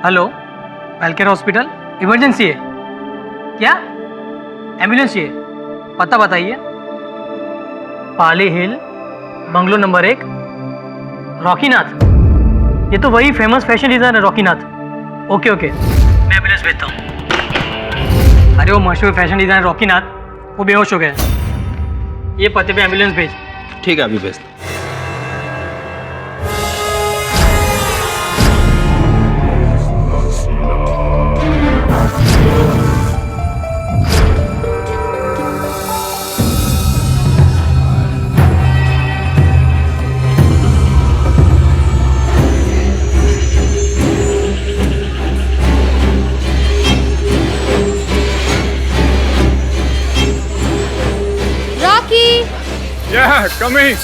Hello, वेलकेयर hospital, emergency है क्या? Ambulance चाहिए, पता बताइए। Pali hill, bungalow number 1, Rockynath. ये तो वही famous fashion designer Rockynath. Okay okay, मैं एम्बुलेंस भेजता हूँ। अरे वो मशहूर फैशन डिजाइनर रॉकीनाथ, वो बेहोश हो गए। ये पते पे एम्बुलेंस भेज। ठीक है, अभी भेज। Yeah, coming.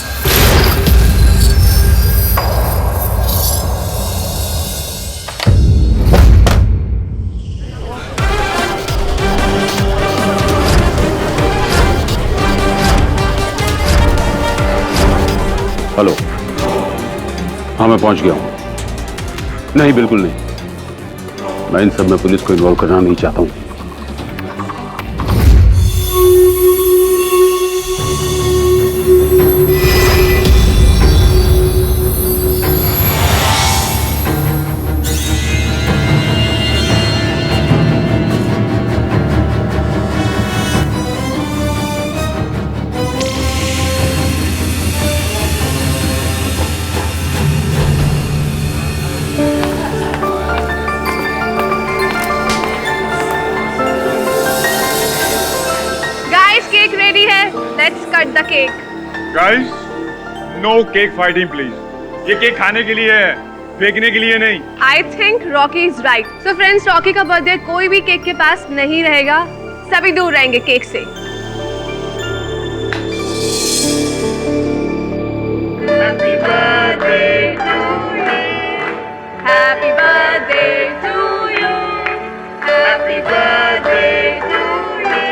हेलो, हाँ मैं पहुंच गया हूँ। नहीं, बिल्कुल नहीं, मैं इन सब में पुलिस को इन्वॉल्व करना नहीं चाहता हूँ। केक रेडी है, let's cut the cake. Guys, no cake fighting please. ये केक खाने के लिए है, फेंकने के लिए नहीं। I think Rocky is right. So friends, Rocky का बर्थडे कोई भी केक के पास नहीं रहेगा, सभी दूर रहेंगे केक से। Happy birthday to you, happy birthday to you, happy birthday to you,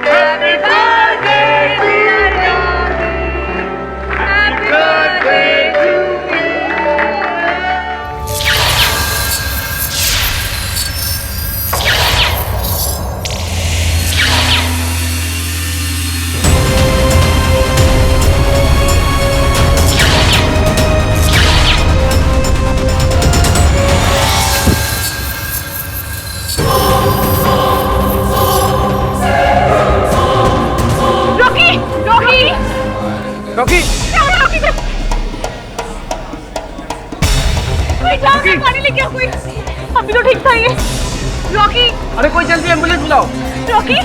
happy birthday dear Rocky, happy birthday to you. Rocky, पानी लेके आओ कोई। अभी तो ठीक था ये। रॉकी, अरे कोई जल्दी एम्बुलेंस बुलाओ। रॉकी,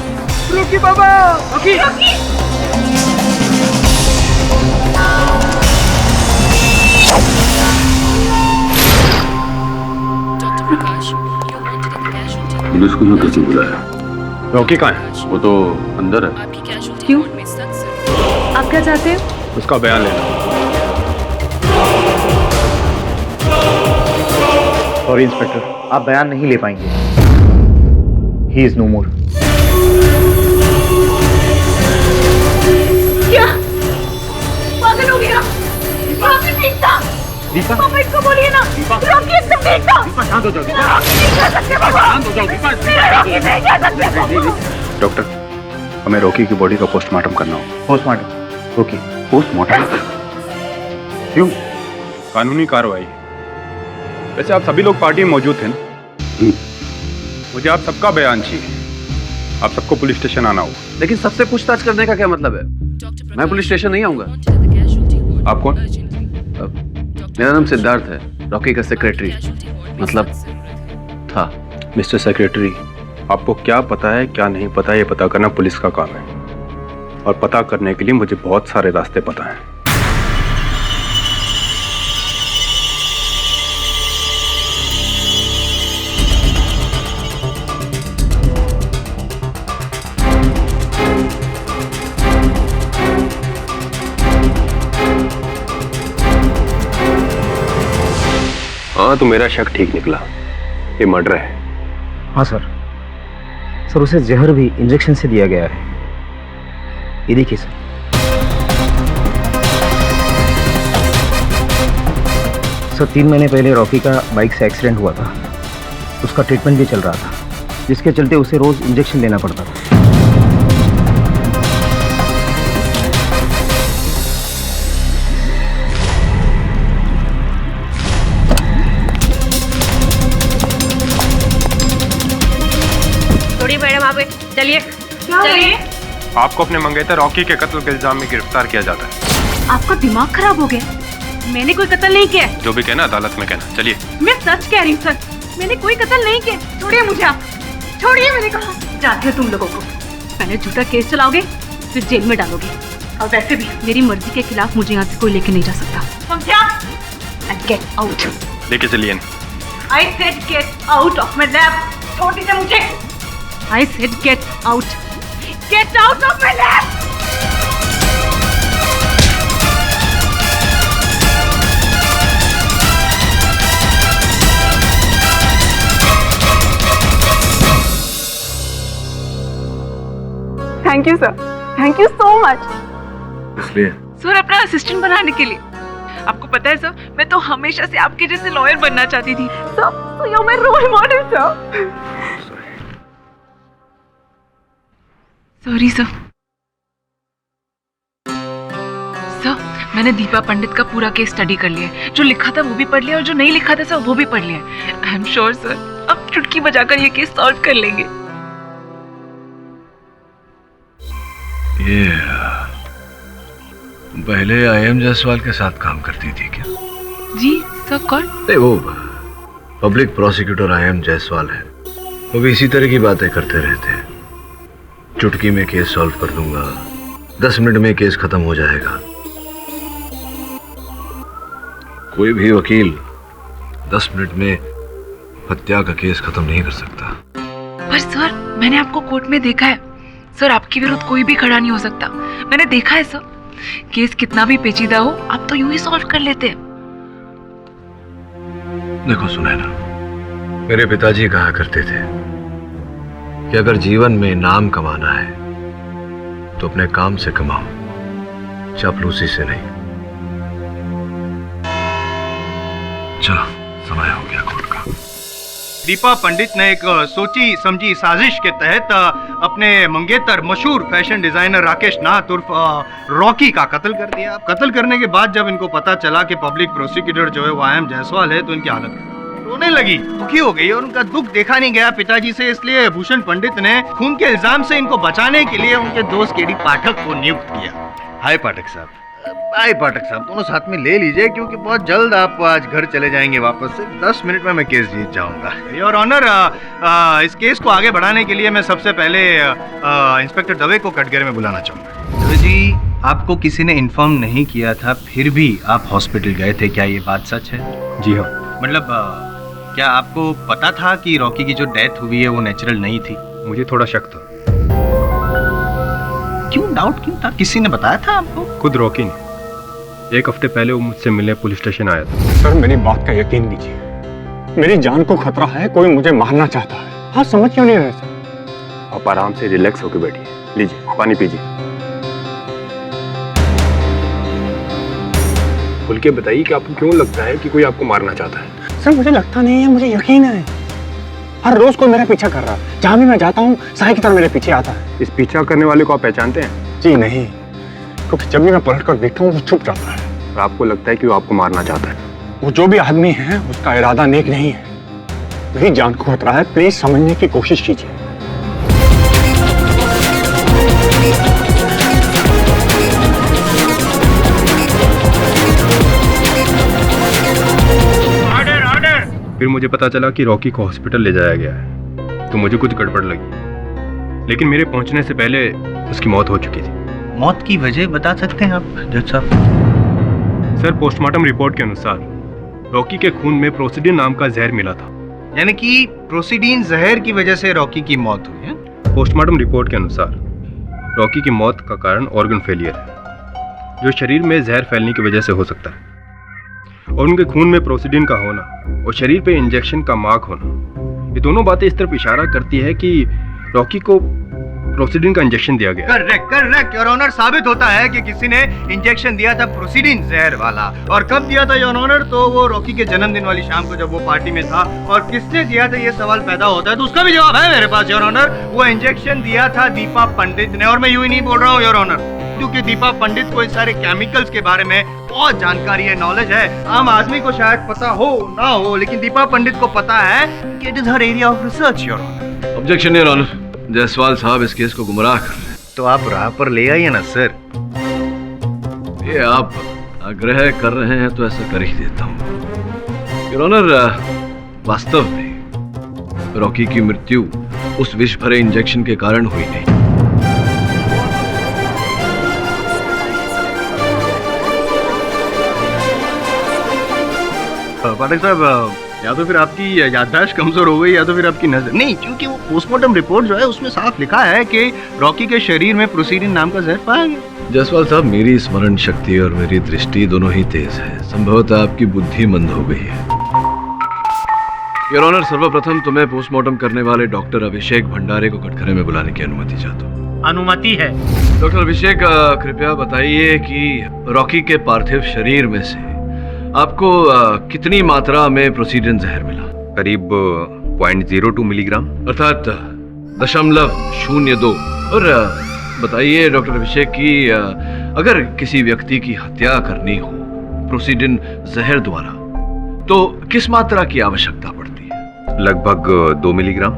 रॉकी बाबा, रॉकी। रॉकी। पुलिस को कैसे बुलाया? रॉकी कहाँ है? वो तो अंदर है। क्यों? आप क्या चाहते हैं? उसका बयान लेना। सॉरी इंस्पेक्टर, आप बयान नहीं ले पाएंगे। ही इज नो मोर। क्या? पागल हो गया? रॉकी ठीक था। दीपा, पापा इसको बोलिए ना। रॉकी एकदम ठीक था। दीपा शांत हो जाओ। रॉकी नहीं कर सकते पापा। शांत हो जाओ दीपा। मेरा रॉकी नहीं कर सकते पापा। डॉक्टर, हमें रॉकी की बॉडी का पोस्टमार्टम करना हो। पोस्टमार्टम? ओके। पोस्टमार्टम? क्यों? कानूनी कार्रवाई। वैसे आप सभी लोग पार्टी में मौजूद थे ना? मुझे आप सबका बयान चाहिए। आप सबको पुलिस स्टेशन आना होगा। लेकिन सबसे पूछताछ करने का क्या मतलब है? मैं पुलिस स्टेशन नहीं आऊंगा। आप कौन? मेरा नाम सिद्धार्थ है, रॉकी का सेक्रेटरी, मतलब था। मिस्टर सेक्रेटरी, आपको क्या पता है क्या नहीं पता ये पता करना पुलिस का काम है, और पता करने के लिए मुझे बहुत सारे रास्ते पता हैं। हाँ, तो मेरा शक ठीक निकला, ये मर्डर है। हाँ सर, उसे जहर भी इंजेक्शन से दिया गया है। ये देखिए सर। सर 3 महीने पहले रॉकी का बाइक से एक्सीडेंट हुआ था। उसका ट्रीटमेंट भी चल रहा था, जिसके चलते उसे रोज इंजेक्शन लेना पड़ता था। थोड़ी मैडम आप चलिए चलिए। आपको अपने मंगेतर रॉकी के कत्ल के इल्जाम में गिरफ्तार किया जाता है। आपका दिमाग खराब हो गया? मैंने कोई कत्ल नहीं किया। जो भी कहना अदालत में कहना। चलिए। मैं सच कह रही हूँ सर, मैंने कोई कत्ल नहीं किया। छोड़िए मुझे, आप छोड़िए, मैंने कहा। जानती हो तुम लोगों को, पहले झूठा केस चलाओगे फिर जेल में डालोगे, और वैसे भी मेरी मर्जी के खिलाफ मुझे यहाँ से कोई लेके नहीं जा सकता, समझा? And get out. लेके चलिए। I said get out of my lab. छोड़ दीजिए मुझे। I said get out. Get out of my lab. Thank you sir, thank you so much. इसलिए सर अपना असिस्टेंट बनाने के लिए। आपको पता है सर, मैं तो हमेशा से आपके जैसे लॉयर बनना चाहती थी। Sir you are my role model sir. Sorry sir. Sir मैंने दीपा पंडित का पूरा केस स्टडी कर लिया है। जो लिखा था वो भी पढ़ लिया और जो नहीं लिखा था सर वो भी पढ़ लिया। आई एम श्योर सर, अब चुटकी बजाकर ये केस सॉल्व कर लेंगे। ये पहले IM जायसवाल के साथ काम करती थी क्या? जी सर, कौन? नहीं, वो पब्लिक प्रोसिक्यूटर IM जायसवाल है। वो भी इसी तरह की बातें करते रहते हैं। चुटकी में केस सॉल्व कर दूंगा, 10 मिनट में केस खत्म हो जाएगा। कोई भी वकील 10 मिनट में हत्या का केस खत्म नहीं कर सकता। पर सर मैंने आपको कोर्ट में देखा है सर, आपके विरुद्ध कोई भी खड़ा नहीं हो सकता। मैंने देखा है सर, केस कितना भी पेचीदा हो आप तो यूं ही सॉल्व कर लेते हैं। देखो सुनैना, मेरे पिताजी कहा करते थे कि अगर जीवन में नाम कमाना है तो अपने काम से कमाओ, चापलूसी से नहीं। चलो समय हो गया कोर्ट का। दीपा पंडित ने एक सोची समझी साजिश के तहत अपने मंगेतर मशहूर फैशन डिजाइनर राकेश नाथ उर्फ रॉकी का कत्ल कर दिया। कत्ल करने के बाद जब इनको पता चला कि पब्लिक प्रोसिक्यूटर जो है वो IM जायसवाल है, तो इनकी हालत रोने लगी, दुखी हो गई और उनका दुख देखा नहीं गया पिताजी से। इसलिए भूषण पंडित ने खून के इल्जाम से इनको बचाने के लिए उनके दोस्त केडी पाठक को नियुक्त किया। हाय पाठक साहब। भाई पाठक साहब, दोनों साथ में ले लीजिए क्योंकि बहुत जल्द आप आज घर चले जाएंगे वापस से। 10 मिनट में मैं केस जीत जाऊंगा। योर ऑनर, इस केस को आगे बढ़ाने के लिए मैं सबसे पहले इंस्पेक्टर दवे को कटघरे में बुलाना चाहूंगा। दवे जी, आपको किसी ने इन्फॉर्म नहीं किया था, फिर भी आप हॉस्पिटल गए थे, क्या ये बात सच है? जी हाँ। मतलब क्या आपको पता था कि रॉकी की जो डेथ हुई है वो नेचुरल नहीं थी? मुझे थोड़ा शक था। क्यों डाउट क्यों था? किसी ने बताया था आपको? खुद रॉकी ने। 1 हफ्ते पहले वो मुझसे मिलने पुलिस स्टेशन आया था। सर मेरी बात का यकीन कीजिए, मेरी जान को खतरा है, कोई मुझे मारना चाहता है। हाँ, समझ क्यों नहीं रहे सर? आप आराम से रिलैक्स होकर बैठिए, लीजिए पानी पीजिए। खुल के बताइए कि आपको क्यों लगता है कि कोई आपको मारना चाहता है? सर मुझे लगता नहीं है, मुझे यकीन है। हर रोज कोई मेरा पीछा कर रहा है, जहाँ भी मैं जाता हूँ साई की तरह मेरे पीछे आता है। इस पीछा करने वाले को आप पहचानते हैं? जी नहीं, क्योंकि जब भी मैं पलट कर देखता हूँ वो छुप जाता है। और आपको लगता है कि वो आपको मारना चाहता है? वो जो भी आदमी है उसका इरादा नेक नहीं है। मेरी जान को खतरा है, प्लीज समझने की कोशिश कीजिए। फिर मुझे पता चला कि रॉकी को हॉस्पिटल ले जाया गया है, तो मुझे कुछ गड़बड़ लगी। लेकिन मेरे पहुंचने से पहले उसकी मौत हो चुकी थी। मौत की वजह बता सकते हैं आप जज साहब? सर, पोस्टमार्टम रिपोर्ट के अनुसार रॉकी के खून में प्रोसिडिन नाम का जहर मिला था। यानी कि प्रोसिडीन जहर की वजह से रॉकी की मौत हुई है? पोस्टमार्टम रिपोर्ट के अनुसार रॉकी की मौत का कारण ऑर्गन फेलियर है, जो शरीर में जहर फैलने की वजह से हो सकता है। और उनके खून में प्रोसिडीन का होना और शरीर पे इंजेक्शन का मार्क होना, ये दोनों बातें इस तरफ इशारा करती है कि रॉकी को प्रोसीडिन का इंजेक्शन दिया गया। करेक्ट करेक्ट योर ऑनर, साबित होता है कि किसी ने इंजेक्शन दिया था प्रोसीडिन जहर वाला। और कब दिया था योर ऑनर? तो वो रॉकी के जन्मदिन वाली शाम को जब वो पार्टी में था। और किसने दिया था ये सवाल पैदा होता है, तो उसका भी जवाब है मेरे पास योर ऑनर। वो इंजेक्शन दिया था दीपा पंडित ने। और मैं यूं ही नहीं बोल रहा हूँ योर ऑनर, क्योंकि दीपा पंडित को इस सारे केमिकल्स के बारे में बहुत जानकारी है, नॉलेज है। आम आदमी को शायद पता हो ना हो, लेकिन दीपा पंडित को पता है कि it is her area of research your honour. Objection your honour, Jaiswal साहब इस केस को गुमराह कर रहे हैं। तो आप राह पर ले आइए ना सर। ये आप आग्रह कर रहे हैं तो ऐसा कर ही देता हूँ योर ऑनर। वास्तव में रॉकी की मृत्यु उस विष भरे इंजेक्शन के कारण हुई नहीं। पाठक साहब, या तो फिर आपकी याददाश्त कमजोर हो गई या तो फिर आपकी नजर नहीं, क्योंकि वो पोस्टमार्टम रिपोर्ट जो है उसमें साफ लिखा है कि रॉकी के शरीर में प्रोसीडिन नाम का जहर पाया गया। जायसवाल साहब, मेरी स्मरण शक्ति और मेरी दृष्टि दोनों ही तेज है। संभवतः आपकी बुद्धि मंद हो गई है योर ऑनर। सर्वप्रथम तो मैं पोस्टमार्टम करने वाले डॉक्टर अभिषेक भंडारे को कटघरे में बुलाने की अनुमति चाहता हूँ। अनुमति है। डॉक्टर अभिषेक, कृपया बताइए कि रॉकी के पार्थिव शरीर में से आपको कितनी मात्रा में प्रोसीडिन जहर मिला? करीब 0.02 मिलीग्राम, अर्थात 0.02। और बताइए डॉक्टर अभिषेक कि अगर किसी व्यक्ति की हत्या करनी हो प्रोसीडिन जहर द्वारा तो किस मात्रा की आवश्यकता पड़ती है? लगभग 2 मिलीग्राम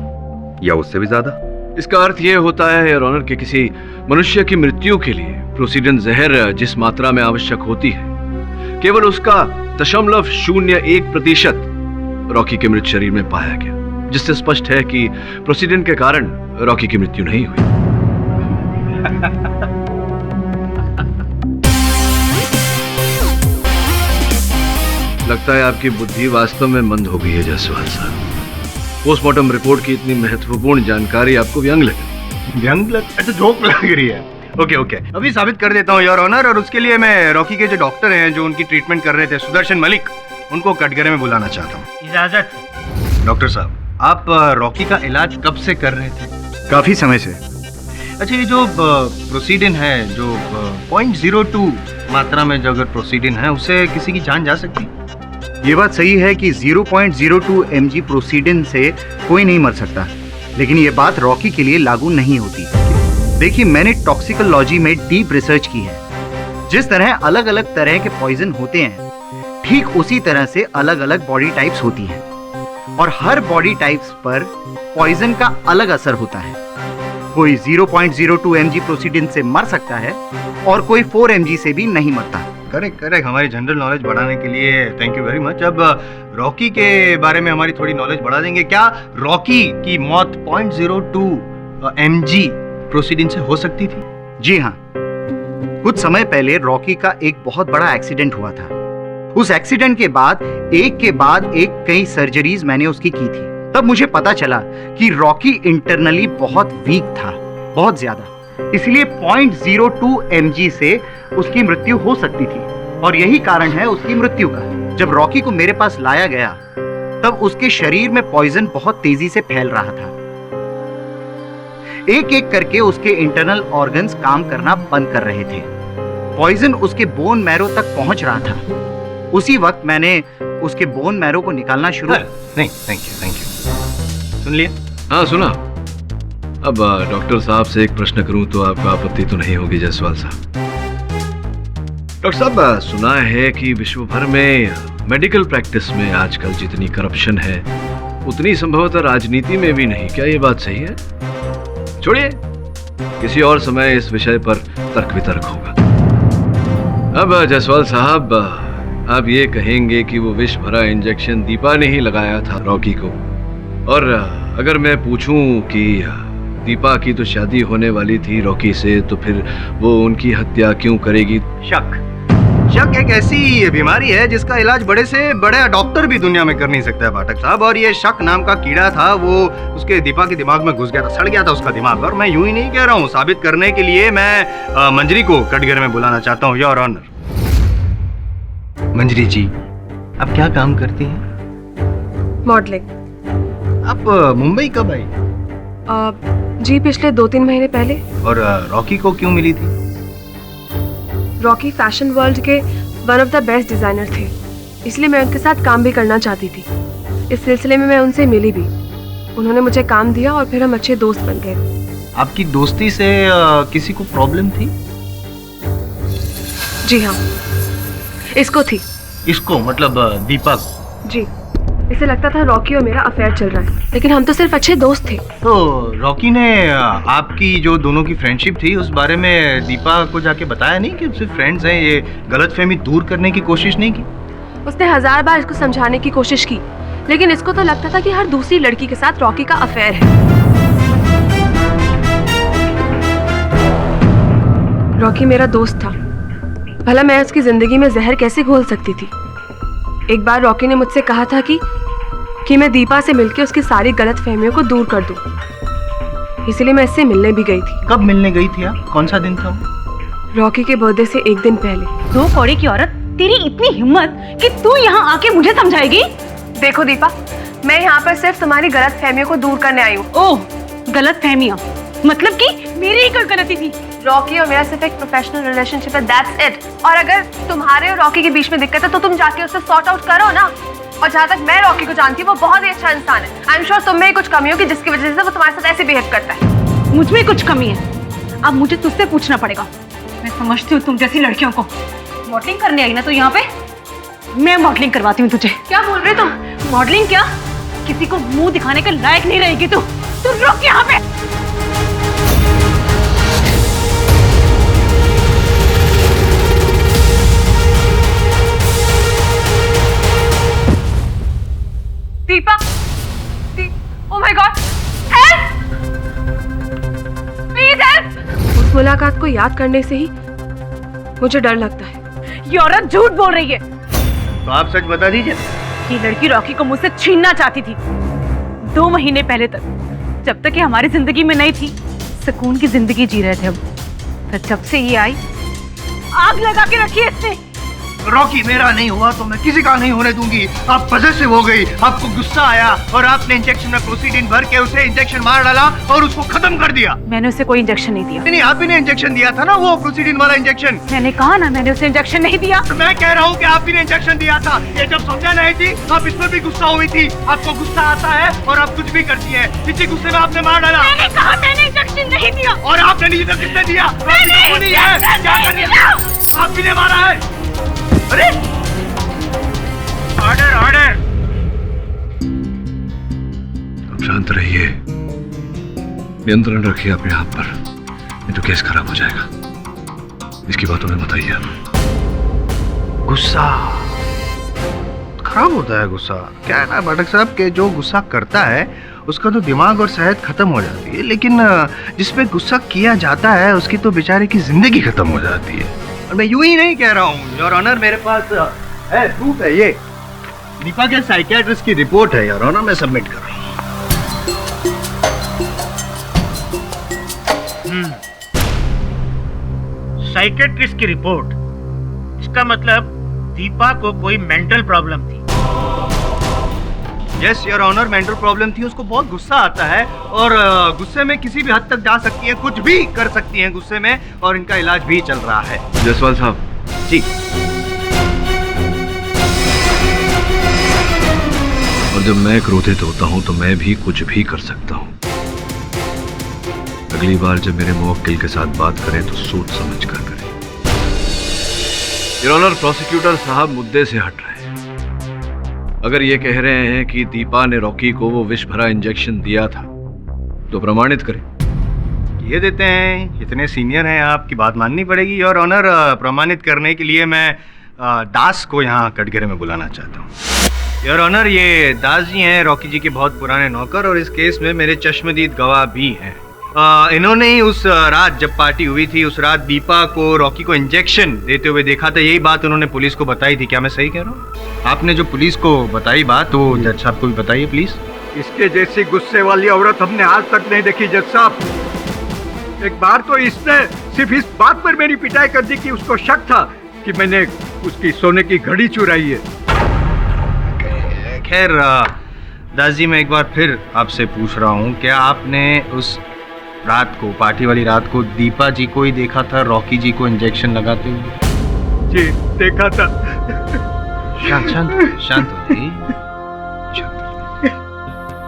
या उससे भी ज्यादा। इसका अर्थ यह होता है योर ऑनर कि किसी मनुष्य की मृत्यु के लिए प्रोसीडिन जहर जिस मात्रा में आवश्यक होती है केवल उसका 0.01% रॉकी के मृत शरीर में पाया गया, जिससे स्पष्ट है कि प्रोसीडिन के कारण रॉकी की मृत्यु नहीं हुई। लगता है आपकी बुद्धि वास्तव में मंद हो गई है जायसवाल साहब। पोस्टमार्टम रिपोर्ट की इतनी महत्वपूर्ण जानकारी आपको व्यंग लगी। व्यंग लग, अच्छा जोक लग रही है। ओके ओके, अभी साबित कर देता हूँ योर ऑनर। और उसके लिए मैं रॉकी के जो डॉक्टर हैं जो उनकी ट्रीटमेंट कर रहे थे, सुदर्शन मलिक, उनको कटघरे में बुलाना चाहता हूँ। इजाजत। डॉक्टर साहब, आप रॉकी का इलाज कब से कर रहे थे? काफी समय से। अच्छा, ये जो प्रोसीडिन है, जो 0.02 मात्रा में जो अगर प्रोसीडिन है, उससे किसी की जान जा सकती? ये बात सही है कि 0.02 mg प्रोसीडिन से कोई नहीं मर सकता, लेकिन ये बात रॉकी के लिए लागू नहीं होती। देखिए, मैंने टॉक्सिकोलॉजी में डीप रिसर्च की है। जिस तरह अलग अलग तरह के पॉइजन होते हैं, ठीक उसी तरह से अलग अलग बॉडी टाइप्स होती हैं, और हर बॉडी टाइप्स पर पॉइजन का अलग असर होता है। कोई 0.02 mg प्रोसीडिन से मर सकता है और कोई 4 mg से भी नहीं मरता। करेक्ट करेक्ट, हमारी जनरल नॉलेज बढ़ाने के लिए थैंक यू वेरी मच। अब रॉकी के बारे में हमारी थोड़ी नॉलेज बढ़ा देंगे। क्या रॉकी की मौत 0.02 mg प्रोसीडिन से हो सकती थी? जी हाँ, कुछ समय पहले रॉकी का एक बहुत बड़ा एक्सीडेंट हुआ था। उस एक्सीडेंट के बाद एक कई सर्जरीज मैंने उसकी की थी। तब मुझे पता चला कि रॉकी इंटरनली बहुत वीक था, बहुत ज्यादा। इसलिए 0.02 mg से उसकी मृत्यु हो सकती थी, और यही कारण है उसकी मृत्यु का। जब रॉकी को मेरे पास लाया गया तब उसके शरीर में पॉइजन बहुत तेजी से फैल रहा था। एक एक करके उसके इंटरनल ऑर्गन्स काम करना बंद कर रहे थे। पॉइजन उसके बोन मैरो तक पहुंच रहा था। उसी वक्त मैंने उसके बोन मैरो को निकालना शुरू। नहीं, थैंक यू। सुन लिया? हाँ, सुना। अब डॉक्टर साहब से एक प्रश्न करूं तो आपको आपत्ति तो नहीं होगी जायसवाल साहब? डॉक्टर साहब, सुना है कि विश्व भर में मेडिकल प्रैक्टिस में आजकल जितनी करप्शन है उतनी संभवतः राजनीति में भी नहीं। क्या ये बात सही है? छोड़िए, किसी और समय इस विषय पर तर्क वितर्क होगा। अब जायसवाल साहब, आप ये कहेंगे कि वो विष भरा इंजेक्शन दीपा ने ही लगाया था रॉकी को, और अगर मैं पूछूं कि दीपा की तो शादी होने वाली थी रॉकी से, तो फिर वो उनकी हत्या क्यों करेगी? शक एक ऐसी बीमारी है जिसका इलाज बड़े से बड़े डॉक्टर भी दुनिया में कर नहीं सकता है पाठक साहब। और ये शक नाम का कीड़ा था, वो उसके दीपा के दिमाग में घुस गया था, सड़ गया था उसका दिमाग। और मैं यूं ही नहीं कह रहा हूँ, साबित करने के लिए मैं मंजरी को कटघरे में बुलाना चाहता हूँ योर ऑनर। मंजरी जी, आप क्या काम करती हैं? मॉडलिंग। आप मुंबई कब आई? जी पिछले 2-3 महीने पहले। और रॉकी को क्यों मिली थी? रॉकी फैशन वर्ल्ड के one of the best designer थे, इसलिए मैं उनके साथ काम भी करना चाहती थी। इस सिलसिले में मैं उनसे मिली भी। उन्होंने मुझे काम दिया और फिर हम अच्छे दोस्त बन गए। आपकी दोस्ती से किसी को प्रॉब्लम थी? जी हाँ, इसको थी। इसको मतलब दीपक? जी, इसे लगता था रॉकी और मेरा अफेयर चल रहा है, लेकिन हम तो सिर्फ अच्छे दोस्त थे। तो रॉकी ने आपकी जो दोनों की फ्रेंडशिप थी उस बारे में दीपा को जाके बताया नहीं कि सिर्फ फ्रेंड्स हैं, ये गलतफहमी दूर करने की कोशिश नहीं की? उसने 1000 बार इसको समझाने की कोशिश की, लेकिन इसको तो लगता था कि हर दूसरी लड़की के साथ रॉकी का अफेयर है। रॉकी मेरा दोस्त था, भला मैं उसकी जिंदगी में जहर कैसे घोल सकती थी। एक बार रॉकी ने मुझसे कहा था कि मैं दीपा से मिलकर उसकी सारी गलतफहमियों को दूर कर दूं, इसलिए मैं इससे मिलने भी गई थी। कब मिलने गई थी आप? कौन सा दिन था? रॉकी के बर्थडे से एक दिन पहले। 2 कौड़ी की औरत, तेरी इतनी हिम्मत कि तू यहाँ आके मुझे समझाएगी? देखो दीपा, मैं यहाँ पर सिर्फ तुम्हारी गलतफहमियों को दूर करने आई हूँ। ओह, गलतफहमियाँ? मतलब कि मेरी ही कोई गलती थी? रॉकी और मेरा सिर्फ एक प्रोफेशनल रिलेशनशिप है, दैट्स इट। और अगर तुम्हारे और रॉकी के बीच में दिक्कत है तो तुम जाके उससे सॉर्ट आउट करो ना। और जहाँ तक मैं रॉकी को जानती हूँ, वो बहुत ही अच्छा इंसान है। आई एम श्योर तुम में ही कुछ कमी होगी जिसकी वजह से वो तुम्हारे साथ ऐसे बिहेव करता है। मुझ में कुछ कमी है? अब मुझे तुझसे पूछना पड़ेगा। मैं समझती हूँ तुम जैसी लड़कियों को। मॉडलिंग करने आई ना तो यहाँ पे? मैं मॉडलिंग करवाती हूँ तुझे। क्या बोल रही तुम? मॉडलिंग क्या? किसी को मुंह दिखाने के लायक नहीं रहेगी तू। तू रुक यहाँ पे। Deepa, oh my God, help! Please help! उस मुलाकात को याद करने से ही मुझे डर लगता है। ये औरत झूठ बोल रही है। तो आप सच बता दीजिए। ये लड़की रॉकी को मुझसे छीनना चाहती थी 2 महीने पहले तक, जब तक ये हमारी जिंदगी में नहीं थी। सुकून की जिंदगी जी रहे थे हम। फिर जब से ये आई, आग लगा के रखी है इसने। रॉकी मेरा नहीं हुआ तो मैं किसी का नहीं होने दूंगी। आप पॉसेसिव हो गई, आपको गुस्सा आया और आपने इंजेक्शन में प्रोसीडिन भर के उसे इंजेक्शन मार डाला और उसको खत्म कर दिया। मैंने उसे कोई इंजेक्शन नहीं दिया। नहीं, आप ही ने इंजेक्शन दिया था ना, वो प्रोसीडिन वाला इंजेक्शन। मैंने कहा ना, मैंने उसे इंजेक्शन नहीं दिया। मैं कह रहा हूँ कि आप ही ने इंजेक्शन दिया था। ये जब समझा नहीं थी, आप इसमें भी गुस्सा हुई थी। आपको गुस्सा आता है और आप कुछ भी करती है। इसी गुस्से में आपने मार डाला। मैंने कहा मैंने इंजेक्शन नहीं दिया। और आपने नहीं दिया, किसने दिया? आप ही ने मारा है। अरे ऑर्डर ऑर्डर। अब शांत रहिए, नियंत्रण रखिए अपने आप पर, नहीं तो केस खराब हो जाएगा। इसकी बातों में बताइए आप। गुस्सा खराब होता है। गुस्सा क्या है ना भटक साहब, के जो गुस्सा करता है उसका तो दिमाग और सेहत खत्म हो जाती है, लेकिन जिसपे गुस्सा किया जाता है उसकी तो बेचारे की जिंदगी खत्म हो जाती है। और मैं यूं ही नहीं कह रहा हूँ योर ऑनर, मेरे पास है, प्रूफ है। ये दीपा के साइकियाट्रिस्ट की रिपोर्ट है योर ऑनर, मैं सबमिट कर रहा हूँ। साइकियाट्रिस्ट की रिपोर्ट? इसका मतलब दीपा को कोई मेंटल प्रॉब्लम थी। Yes your honour, mental problem थी। उसको बहुत गुस्सा आता है और गुस्से में किसी भी हद तक जा सकती है, कुछ भी कर सकती है गुस्से में, और इनका इलाज भी चल रहा है। जायसवाल साहब जी। और जब मैं क्रोधित होता हूं तो मैं भी कुछ भी कर सकता हूं। अगली बार जब मेरे मुवक्किल के साथ बात करें तो सोच समझ कर करें। योर ऑनर, प्रोसिक्यूटर साहब मुद्दे से हट रहे हैं। अगर ये कह रहे हैं कि दीपा ने रॉकी को वो विष भरा इंजेक्शन दिया था तो प्रमाणित करें। ये देते हैं, इतने सीनियर हैं, आपकी बात माननी पड़ेगी योर ऑनर। प्रमाणित करने के लिए मैं दास को यहाँ कटघरे में बुलाना चाहता हूँ। योर ऑनर, ये दास जी हैं रॉकी जी के बहुत पुराने नौकर, और इस केस में मेरे चश्मदीद गवाह भी हैं। इन्होंने ही उस रात जब पार्टी हुई थी, उस रात दीपा को रॉकी को इंजेक्शन देते हुए देखा था। यही बात उन्होंने पुलिस को बताई थी। क्या मैं सही कह रहा हूँ? आपने जो पुलिस को बताई बात, तो जज साहब को भी बताइए प्लीज। इसके जैसी गुस्से वाली औरत हमने आज तक नहीं देखी जज साहब। एक बार तो इसने सिर्फ इस बात पर मेरी पिटाई कर दी कि उसको शक था कि मैंने उसकी सोने की घड़ी चुराई है। खैर दास जी, मैं एक बार फिर आपसे पूछ रहा हूँ, क्या आपने उस रात को, पार्टी वाली रात को दीपा जी को ही देखा था रॉकी जी को इंजेक्शन लगाते हुए? जी देखा था। शांत शांत शांत हो जी।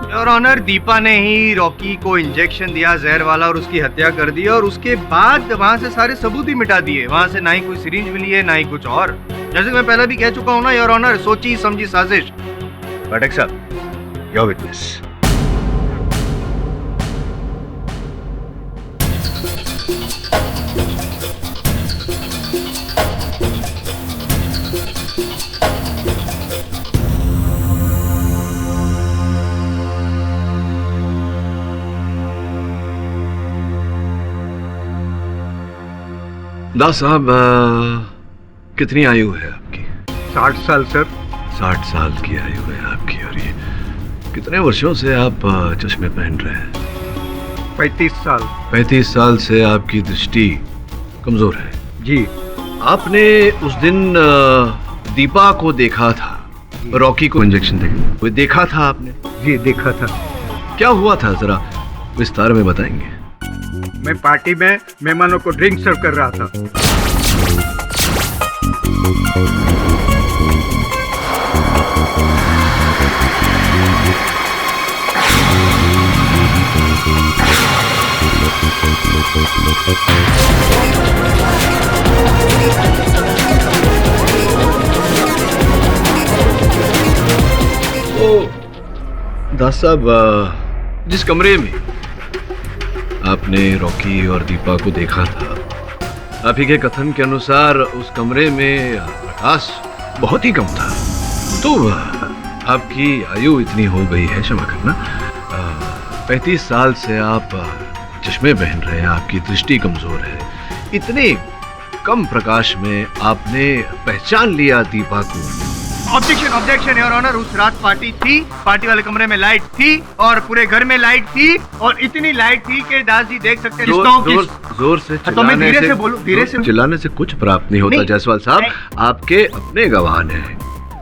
योर ऑनर, दीपा ने ही रॉकी को इंजेक्शन दिया जहर वाला और उसकी हत्या कर दी, और उसके बाद वहां से सारे सबूत ही मिटा दिए। वहां से ना ही कोई सिरिंज मिली है, ना ही कुछ और। जैसे मैं पहले भी कह चुका हूं ना योर ऑनर, सोची समझी साजिश। पाठक साहब, योर विटनेस। दास साहब, कितनी आयु है आपकी? 60 साल सर। 60 साल की आयु है आपकी, और ये कितने वर्षों से आप चश्मे पहन रहे हैं? 35 साल। 35 साल से आपकी दृष्टि कमजोर है? जी। आपने उस दिन दीपा को देखा था, रॉकी को इंजेक्शन देखे, देखा था आपने? जी देखा था। क्या हुआ था, जरा विस्तार में बताएंगे? मैं पार्टी में मेहमानों को ड्रिंक सर्व कर रहा था। दास साहब, जिस कमरे में आपने रॉकी और दीपा को देखा था, आप ही के कथन के अनुसार उस कमरे में प्रकाश बहुत ही कम था। तो आपकी आयु इतनी हो गई है, क्षमा करना, 35 साल से आप चश्मे पहन रहे हैं, आपकी दृष्टि कमजोर है। इतने कम प्रकाश में आपने पहचान लिया दीपा को? Objection, objection your honour. उस रात पार्टी थी, पार्टी वाले कमरे में लाइट थी, और पूरे घर में लाइट थी, और इतनी लाइट थी कि दास जी देख सकते हैं। जोर से तो मैं धीरे से बोलूं, धीरे से। चिल्लाने से कुछ प्राप्त नहीं होता जायसवाल साहब। आपके अपने गवाह ने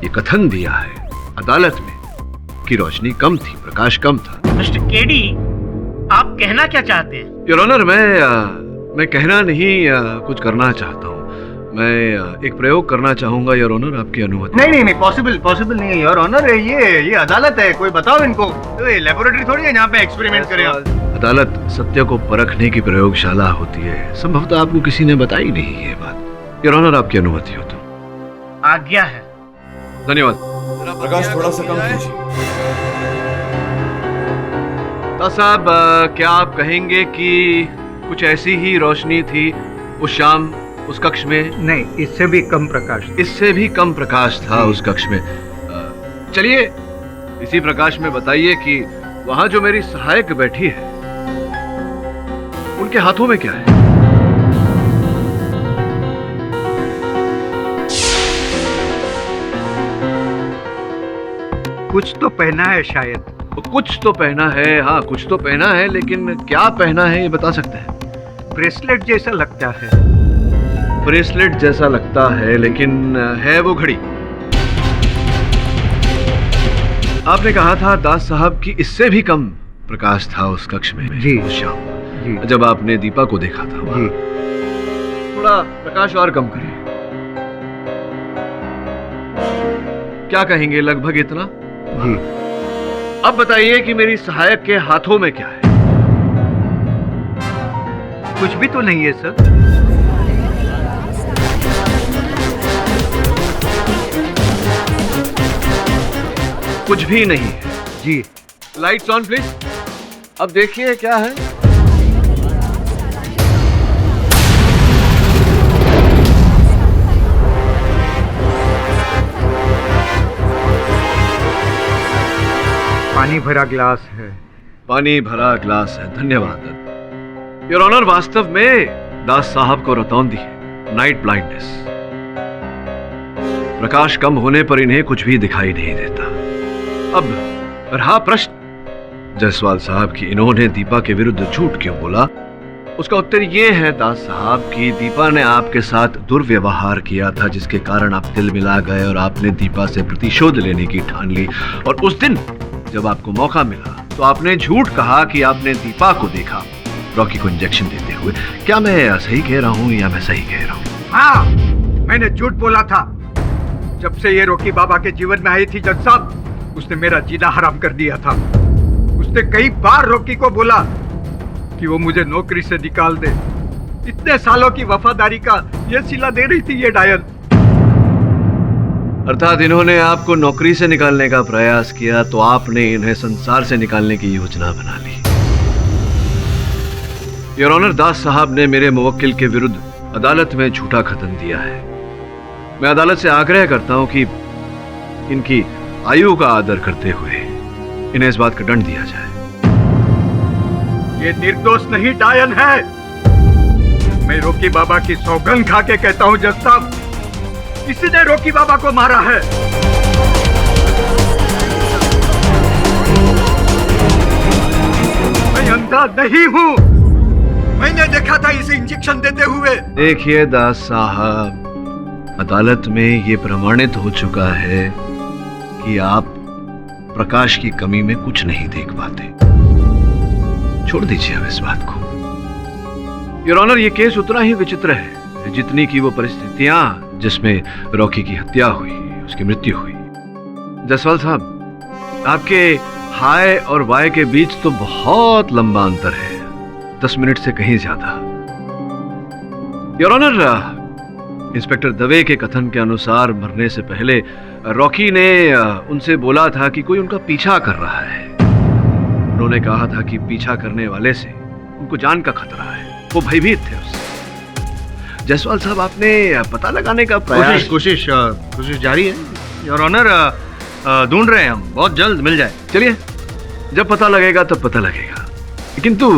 ये कथन दिया है अदालत में कि रोशनी कम थी, प्रकाश कम था। मिस्टर केडी, आप कहना क्या चाहते हैं? योर ऑनर, मैं कहना नहीं, कुछ करना चाहता हूँ। मैं एक प्रयोग करना चाहूंगा योर ऑनर, आपकी अनुमति? नहीं नहीं नहीं, पॉसिबल नहीं है योर ऑनर। ये अदालत है, कोई बताओ इनको। तो ये लेबोरेटरी थोड़ी है जहाँ पे एक्सपेरिमेंट करें। अदालत सत्य को परखने की प्रयोगशाला होती है। संभवतः आपको किसी ने बताई नहीं ये बात। योर ऑनर, आपकी अनुमति हो तो? आज्ञा है। धन्यवाद। प्रकाश थोड़ा सा कम कीजिए। साहब, क्या आप कहेंगे कि कुछ ऐसी ही रोशनी थी उस शाम उस कक्ष में? नहीं, इससे भी कम प्रकाश। इससे भी कम प्रकाश था उस कक्ष में। चलिए इसी प्रकाश में बताइए कि वहां जो मेरी सहायक बैठी है, उनके हाथों में क्या है? कुछ तो पहना है शायद। कुछ तो पहना है, हाँ कुछ तो पहना है, लेकिन क्या पहना है ये बता सकते हैं? ब्रेसलेट जैसा लगता है। ब्रेसलेट जैसा लगता है, लेकिन है वो घड़ी? आपने कहा था दास साहब कि इससे भी कम प्रकाश था उस कक्ष में जी उस शाम जी। जब आपने दीपा को देखा था वहाँ। थोड़ा प्रकाश और कम करिए। क्या कहेंगे, लगभग इतना? जी। अब बताइए कि मेरी सहायक के हाथों में क्या है? कुछ भी तो नहीं है सर। कुछ भी नहीं है जी। Lights on please. अब देखिए क्या है। पानी भरा ग्लास है। पानी भरा ग्लास है, धन्यवाद योर ऑनर। वास्तव में दास साहब को रतौंधी है, नाइट ब्लाइंडनेस। प्रकाश कम होने पर इन्हें कुछ भी दिखाई नहीं देता। अब रहा प्रश्न जायसवाल साहब कि इन्होंने दीपा के विरुद्ध झूठ क्यों बोला, उसका उत्तर यह है दास साहब कि दीपा ने आपके साथ दुर्व्यवहार किया था, जिसके कारण आप दिल मिला गए और आपने दीपा से प्रतिशोध लेने की ठान ली। और उस दिन जब आपको मौका मिला तो आपने झूठ कहा कि आपने दीपा को देखा, रॉकी को इंजेक्शन देते हुए। क्या मैं सही कह रहा हूँ या मैं सही कह रहा हूँ? हाँ, मैंने झूठ बोला था। जब से ये रॉकी बाबा के जीवन में आई थी जज साहब, उसने मेरा जीना हराम कर दिया था। उसने कई बार रॉकी को बोला कि वो मुझे नौकरी से निकाल दे। इतने सालों की वफादारी का ये सिला दे रही थी ये डायन। अर्थात इन्होंने आपको नौकरी से निकालने का प्रयास किया तो आपने इन्हें संसार से निकालने की योजना बना ली। योर ऑनर, दास साहब ने मेरे मुवक्किल के विरुद्ध अदालत में झूठा खतन दिया है। मैं अदालत से आग्रह करता हूं कि इनकी आयु का आदर करते हुए इन्हें इस बात का दंड दिया जाए। ये निर्दोष नहीं डायन है। मैं रॉकी बाबा की सौगंध खा के कहता हूं जज साहब, किसी ने रॉकी बाबा को मारा है। मैं अंधा नहीं हूं। मैंने देखा था इसे इंजेक्शन देते हुए। देखिए दास साहब, अदालत में ये प्रमाणित हो चुका है कि आप प्रकाश की कमी में कुछ नहीं देख पाते। छोड़ दीजिए अब इस बात को। योर ऑनर, ये केस उतना ही विचित्र है जितनी की वो परिस्थितियां जिसमें रॉकी की हत्या हुई, उसकी मृत्यु हुई। जसवाल साहब, आपके हाय और वाय के बीच तो बहुत लंबा अंतर है, 10 मिनट से कहीं ज्यादा। योर ऑनर, इंस्पेक्टर दवे के कथन के अनुसार मरने से पहले रॉकी ने उनसे बोला था कि कोई उनका पीछा कर रहा है। उन्होंने कहा था कि पीछा करने वाले से उनको जान का खतरा है, वो भयभीत थे उससे। जसवाल साहब, आपने पता लगाने का प्रयास कोशिश जारी है योर ऑनर। ढूंढ रहे हैं हम, बहुत जल्द मिल जाए। चलिए, जब पता लगेगा तब पता लगेगा। किंतु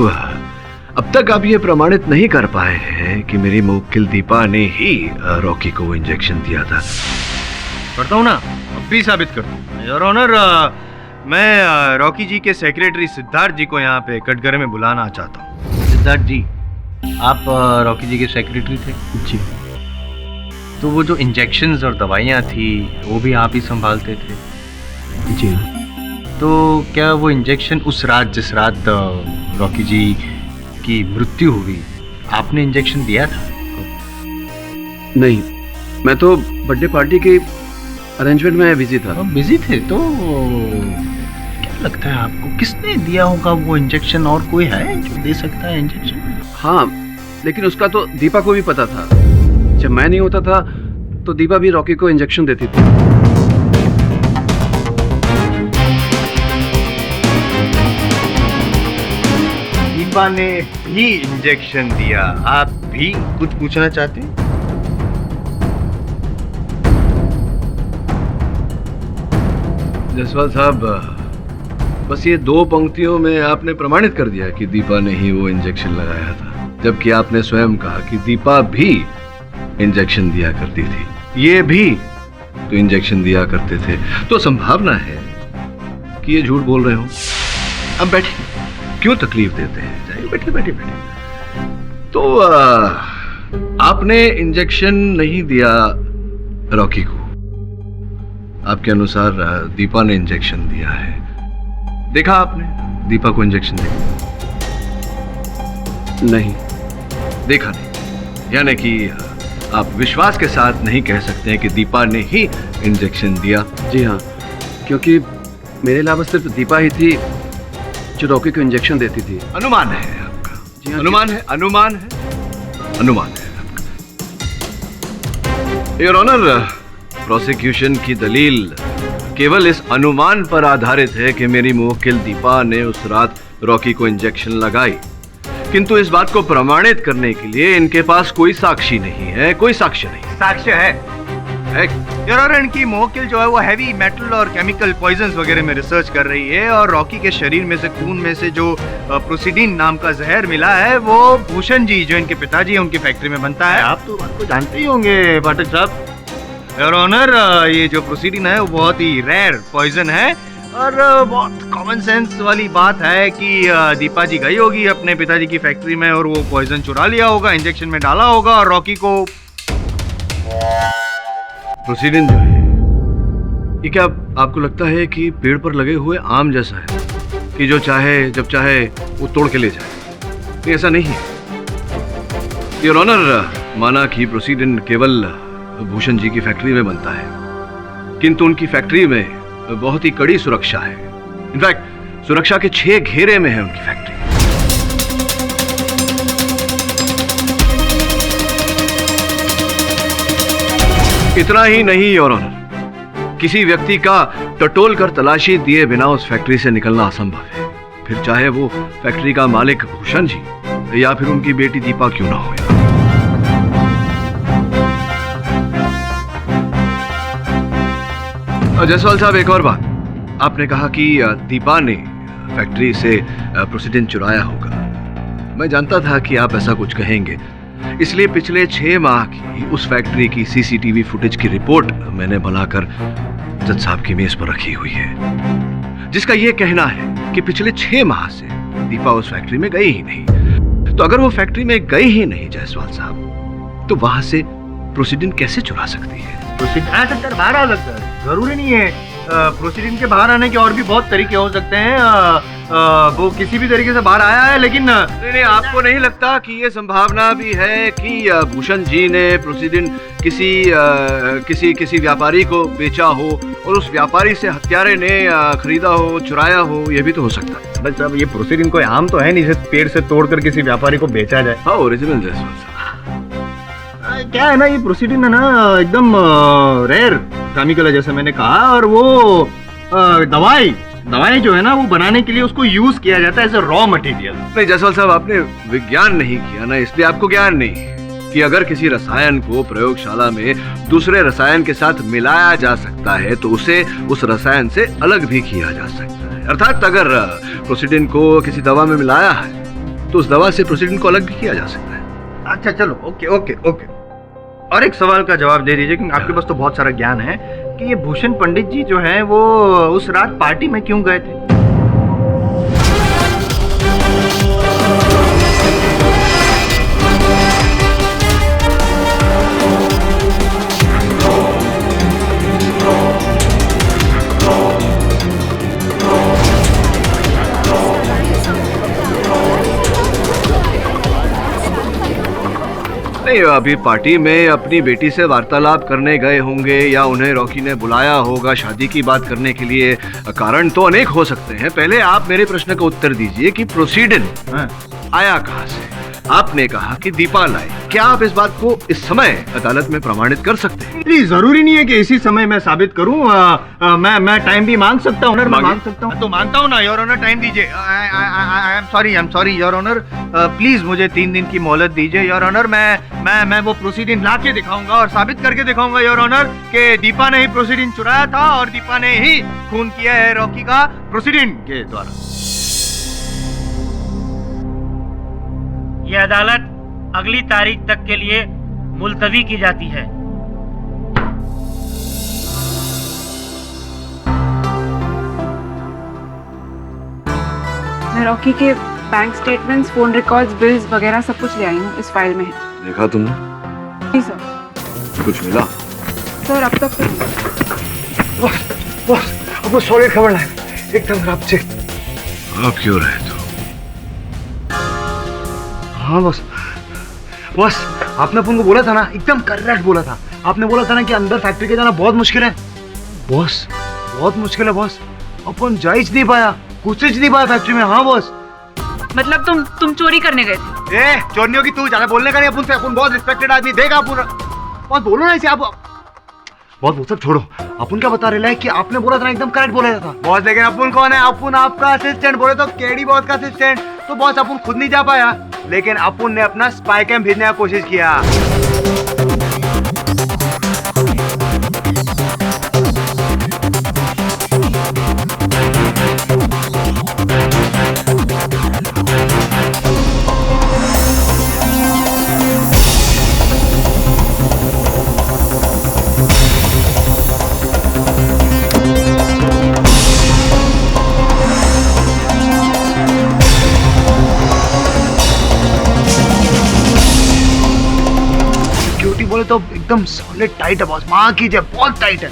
अब तक आप ये प्रमाणित नहीं कर पाए हैं कि मेरी मुवक्किल दीपा ने ही रॉकी को वो इंजेक्शन दिया था। करता हूँ ना, अब भी साबित कर दूँ योर ऑनर। मैं रॉकी जी के सेक्रेटरी सिद्धार्थ जी को यहाँ पे कटघरे में बुलाना चाहता हूँ। सिद्धार्थ जी, आप रॉकी जी के सेक्रेटरी थे? जी। तो वो जो इंजेक्शंस और दवाइयाँ थी वो भी आप ही संभालते थे? जी। तो क्या वो इंजेक्शन उस रात, जिस रात रॉकी जी की मृत्यु हुई, आपने इंजेक्शन दिया था? नहीं, मैं तो बर्थडे पार्टी के अरेंजमेंट में बिजी था। बिजी थे? तो क्या लगता है आपको किसने दिया होगा वो इंजेक्शन? और कोई है जो दे सकता है इंजेक्शन? हाँ, लेकिन उसका तो दीपा को भी पता था। जब मैं नहीं होता था तो दीपा भी रॉकी को इंजेक्शन देती थी। दीपा ने भी इंजेक्शन दिया। आप भी कुछ पूछना चाहते हैं? जसवाल साहब, बस ये 2 पंक्तियों में आपने प्रमाणित कर दिया कि दीपा ने ही वो इंजेक्शन लगाया था, जबकि आपने स्वयं कहा कि दीपा भी इंजेक्शन दिया करती थी, ये भी तो इंजेक्शन दिया करते थे। तो संभावना है कि ये झूठ बोल रहे हो। अब बैठिए, क्यों तकलीफ देते हैं? जाइए, बैठिए बैठिए बैठिए। तो आपने इंजेक्शन नहीं दिया रॉकी को, आपके अनुसार दीपा ने इंजेक्शन दिया है। देखा आपने दीपा को इंजेक्शन दिया? नहीं। देखा नहीं, यानी कि आप विश्वास के साथ नहीं कह सकते हैं कि दीपा ने ही इंजेक्शन दिया? जी हाँ, क्योंकि मेरे अलावा सिर्फ दीपा ही थी जो रॉकी को इंजेक्शन देती थी। अनुमान है आपका? जी हाँ, अनुमान है, अनुमान है, अनुमान है आपका। योर ऑनर, प्रोसिक्यूशन की दलील केवल इस अनुमान पर आधारित है कि मेरी मुवक्किल दीपा ने उस रात रॉकी को इंजेक्शन लगाई, किंतु इस बात को प्रमाणित करने के लिए इनके पास कोई साक्षी नहीं है, कोई साक्ष्य नहीं। साक्ष्य है योर ऑनर। इनकी मुवक्किल जो है वो हैवी मेटल और केमिकल पॉइजन्स वगैरह में रिसर्च कर रही है, और रॉकी के शरीर में से, खून में से जो प्रोसीडिन नाम का जहर मिला है वो भूषण जी, जो इनके पिताजी हैं, उनकी फैक्ट्री में बनता है। आप तो बात को जानते ही होंगे पाठक साहब। योर ऑनर, ये जो प्रोसीडिन है वो बहुत ही रेयर पॉइजन है, और बहुत कॉमन सेंस वाली बात है कि दीपा जी गई होगी अपने पिताजी की फैक्ट्री में और वो पॉइजन चुरा लिया होगा, इंजेक्शन में डाला होगा, और रॉकी को प्रोसीडिन जो है ये क्या आपको लगता है कि पेड़ पर लगे हुए आम जैसा है कि जो चाहे जब चाहे वो तोड़ के ले जाए? ऐसा नहीं है योर ऑनर। माना कि प्रोसीडिन केवल भूषण जी की फैक्ट्री में बनता है, किंतु उनकी फैक्ट्री में बहुत ही कड़ी सुरक्षा है। इनफैक्ट सुरक्षा के 6 घेरे में है उनकी फैक्ट्री। इतना ही नहीं योर ऑनर, किसी व्यक्ति का टटोल कर तलाशी दिए बिना उस फैक्ट्री से निकलना असंभव है, फिर चाहे वो फैक्ट्री का मालिक भूषण जी या फिर उनकी बेटी दीपा क्यों ना हो। जायसवाल साहब, एक और बात, आपने कहा कि दीपा ने फैक्ट्री से प्रोसीडिन चुराया होगा। मैं जानता था कि आप ऐसा कुछ कहेंगे, इसलिए पिछले 6 माह की उस फैक्ट्री की सीसीटीवी फुटेज की रिपोर्ट मैंने बनाकर जज साहब की मेज पर रखी हुई है, जिसका यह कहना है कि पिछले 6 माह से दीपा उस फैक्ट्री में गई ही नहीं। तो अगर वो फैक्ट्री में गई ही नहीं जायसवाल साहब, तो वहां से प्रोसीडिन कैसे चुरा सकती है? प्रोसीडिन आ सकता है, बाहर आ सकता है, जरूरी नहीं है। प्रोसीडिन के बाहर आने के और भी बहुत तरीके हो सकते हैं। वो किसी भी तरीके से बाहर आया है, लेकिन नहीं, आपको नहीं लगता कि ये संभावना भी है कि भूषण जी ने प्रोसीडिन किसी व्यापारी को बेचा हो और उस व्यापारी से हत्यारे ने खरीदा हो, चुराया हो? ये भी तो हो सकता है। बस अब ये प्रोसीडिन कोई आम तो है नहीं जिसे पेड़ से तोड़कर किसी व्यापारी को बेचा जाए। हाँ, ओरिजिनल जायसवाल साहब। क्या है ना, ये प्रोसीडिन है ना एकदम रेयर केमिकल है, जैसे मैंने कहा, और वो दवाई जो है ना, वो बनाने के लिए उसको यूज किया जाता है एज अ रॉ मटेरियल। नहीं जायसवाल साहब, आपने विज्ञान नहीं किया ना, इसलिए आपको ज्ञान नहीं कि अगर किसी रसायन को प्रयोगशाला में दूसरे रसायन के साथ मिलाया जा सकता है तो उसे उस रसायन से अलग भी किया जा सकता है। अर्थात अगर प्रोसीडिन को किसी दवा में मिलाया है तो उस दवा से प्रोसीडिन को अलग भी किया जा सकता है। अच्छा चलो, ओके। और एक सवाल का जवाब दे दीजिए, क्योंकि आपके पास तो बहुत सारा ज्ञान है, कि ये भूषण पंडित जी जो हैं वो उस रात पार्टी में क्यों गए थे? नहीं, अभी पार्टी में अपनी बेटी से वार्तालाप करने गए होंगे या उन्हें रॉकी ने बुलाया होगा शादी की बात करने के लिए। कारण तो अनेक हो सकते हैं। पहले आप मेरे प्रश्न का उत्तर दीजिए कि प्रोसीडिन आया कहां से? आपने कहा कि दीपा लाई। क्या आप इस बात को इस समय अदालत में प्रमाणित कर सकते हैं? प्लीज, जरूरी नहीं है कि इसी समय मैं साबित करूं। मैं टाइम भी मांग सकता हूं, मांग सकता हूं। तो मानता हूं ना योर ऑनर, टाइम दीजिए। I am sorry your honour, please मुझे 3 दिन की मोहलत दीजिए योर ऑनर। मैं वो प्रोसीडिंग ला के दिखाऊंगा और साबित करके दिखाऊंगा योर ऑनर कि दीपा ने ही प्रोसीडिंग चुराया था और दीपा ने ही खून किया है रॉकी का प्रोसीडिंग के द्वारा। यह अदालत अगली तारीख तक के लिए मुलतवी की जाती है। मैं रॉकी के bank statements, phone records, bills वगैरह सब कुछ ले आई हूँ, इस फाइल में है। देखा तुमने? नहीं सर। कुछ मिला? सर अब तक बॉस, आपको सॉलिड खबर लाए, एकदम खराब से। आप क्यों रहे तो? हाँ बॉस, आपने अपन को बोला था ना, एकदम करेक्ट बोला था। आपने बोला था ना कि अंदर फैक्ट्री के जाना बहुत मुश्किल है। बॉस, बहुत मुश्किल है बॉस। अपन जा ही नहीं पाया, कुछ ही नहीं पाया फैक्ट्री में। हाँ बॉस। मतलब तुम चोरी करने गए थे? चोरियों की तू ज्यादा बोलने का नहीं अपन से। अपन बहुत रिस्पेक्टेड आदमी, देगा अपन। बहुत बोलो ना इसे आप। बहुत वो सब छोड़ो, अपन क्या बता रहे हैं कि आपने बोला था ना, एकदम करेक्ट बोला था बॉस। लेकिन अपन कौन है? अपन आपका असिस्टेंट। बोले तो केडी बॉस का असिस्टेंट। तो बॉस अपन खुद नहीं जा पाया, लेकिन अपन ने अपना स्पाई कैंप भेजने का कोशिश किया। बोले तो एकदम सॉलिड टाइट है बॉस। मां कीजिए, बहुत टाइट है।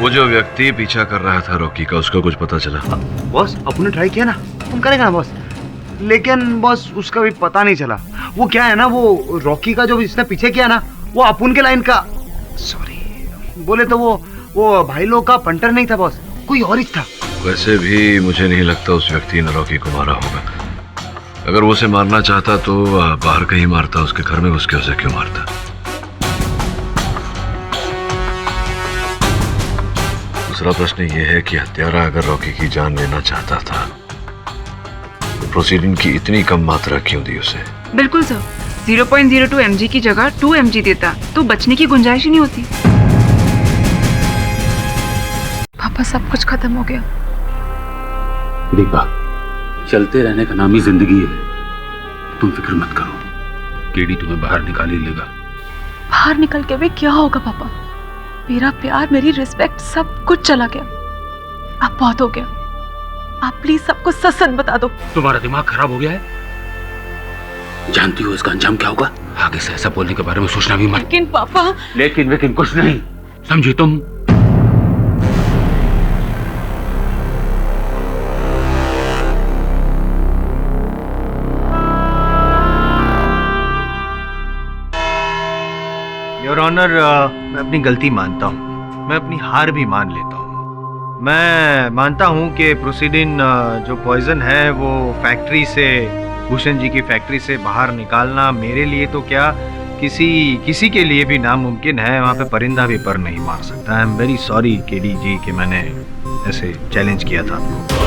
वो जो व्यक्ति पीछा कर रहा था रॉकी का, उसका कुछ पता चला? बॉस अपन ने ट्राई किया ना, अपन करेगा ना बॉस। लेकिन बॉस उसका भी पता नहीं चला। वो क्या है ना, वो रॉकी का जो इसने पीछे किया ना, वो अपुन के लाइन का, सॉरी बोले तो वो भाई लोग का पंटर नहीं था बॉस, कोई और ही था। वैसे भी मुझे नहीं लगता उस व्यक्ति ने रॉकी को मारा होगा। अगर वो उसे मारना चाहता तो बाहर कहीं मारता, उसके घर में घुस के उसे क्यों मारता? दूसरा प्रश्न ये है कि हत्यारा अगर रॉकी की जान लेना चाहता था तो प्रोसीडिन की इतनी कम मात्रा क्यों दी उसे? बिल्कुल सर, 0.02 mg की जगह 2 mg देता तो बचने की गुंजाइश ही नहीं होती। पापा सब कुछ खत्म हो गया। दीपा, चलते रहने का नाम ही जिंदगी है। तुम फिक्र मत करो, केडी तुम्हें बाहर निकाल ही लेगा। बाहर निकल के भी क्या होगा पापा? मेरा प्यार, मेरी रिस्पेक्ट सब कुछ चला गया। अब बहुत हो गया। आप प्लीज सबको सच सच बता दो। तुम्हारा दिमाग खराब हो गया है? जानती हो इसका अंजाम क्या होगा? आगे से ऐसा बोलने के बारे में सोचना भी मत। लेकिन पापा। लेकिन कुछ नहीं, समझी तुम? योर ऑनर, मैं अपनी गलती मानता हूँ, मैं अपनी हार भी मान लेता हूँ। मैं मानता हूँ कि प्रोसीडिन जो पॉइजन है वो फैक्ट्री से, भूषण जी की फैक्ट्री से बाहर निकालना मेरे लिए तो क्या, किसी के लिए भी नामुमकिन है। वहाँ पे परिंदा भी पर नहीं मार सकता। I am very sorry KD ji कि मैंने ऐसे चैलेंज किया था आपको।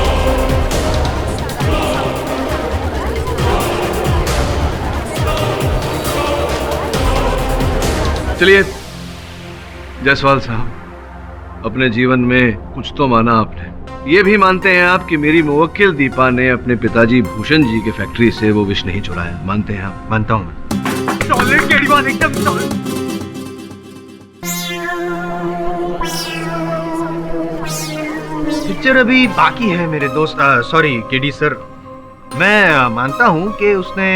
चलिए जायसवाल साहब, अपने जीवन में कुछ तो माना आपने। ये भी मानते हैं आप कि मेरी मुवक्किल दीपा ने अपने पिताजी भूषण जी के फैक्ट्री से वो विष नहीं चुराया? मानते हैं आप? मानता हूँ। पिक्चर अभी बाकी है मेरे दोस्त। सॉरी केडी सर, मैं मानता हूँ कि उसने,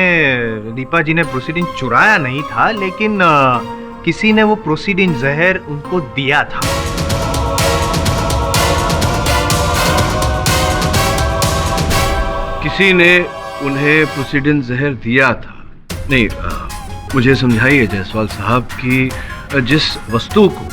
दीपा जी ने प्रोसीडिन चुराया नहीं था, लेकिन किसी ने वो प्रोसीडिन जहर उनको दिया था। किसी ने उन्हें प्रोसीडिन जहर दिया था? नहीं, मुझे समझाइए जायसवाल साहब कि जिस वस्तु को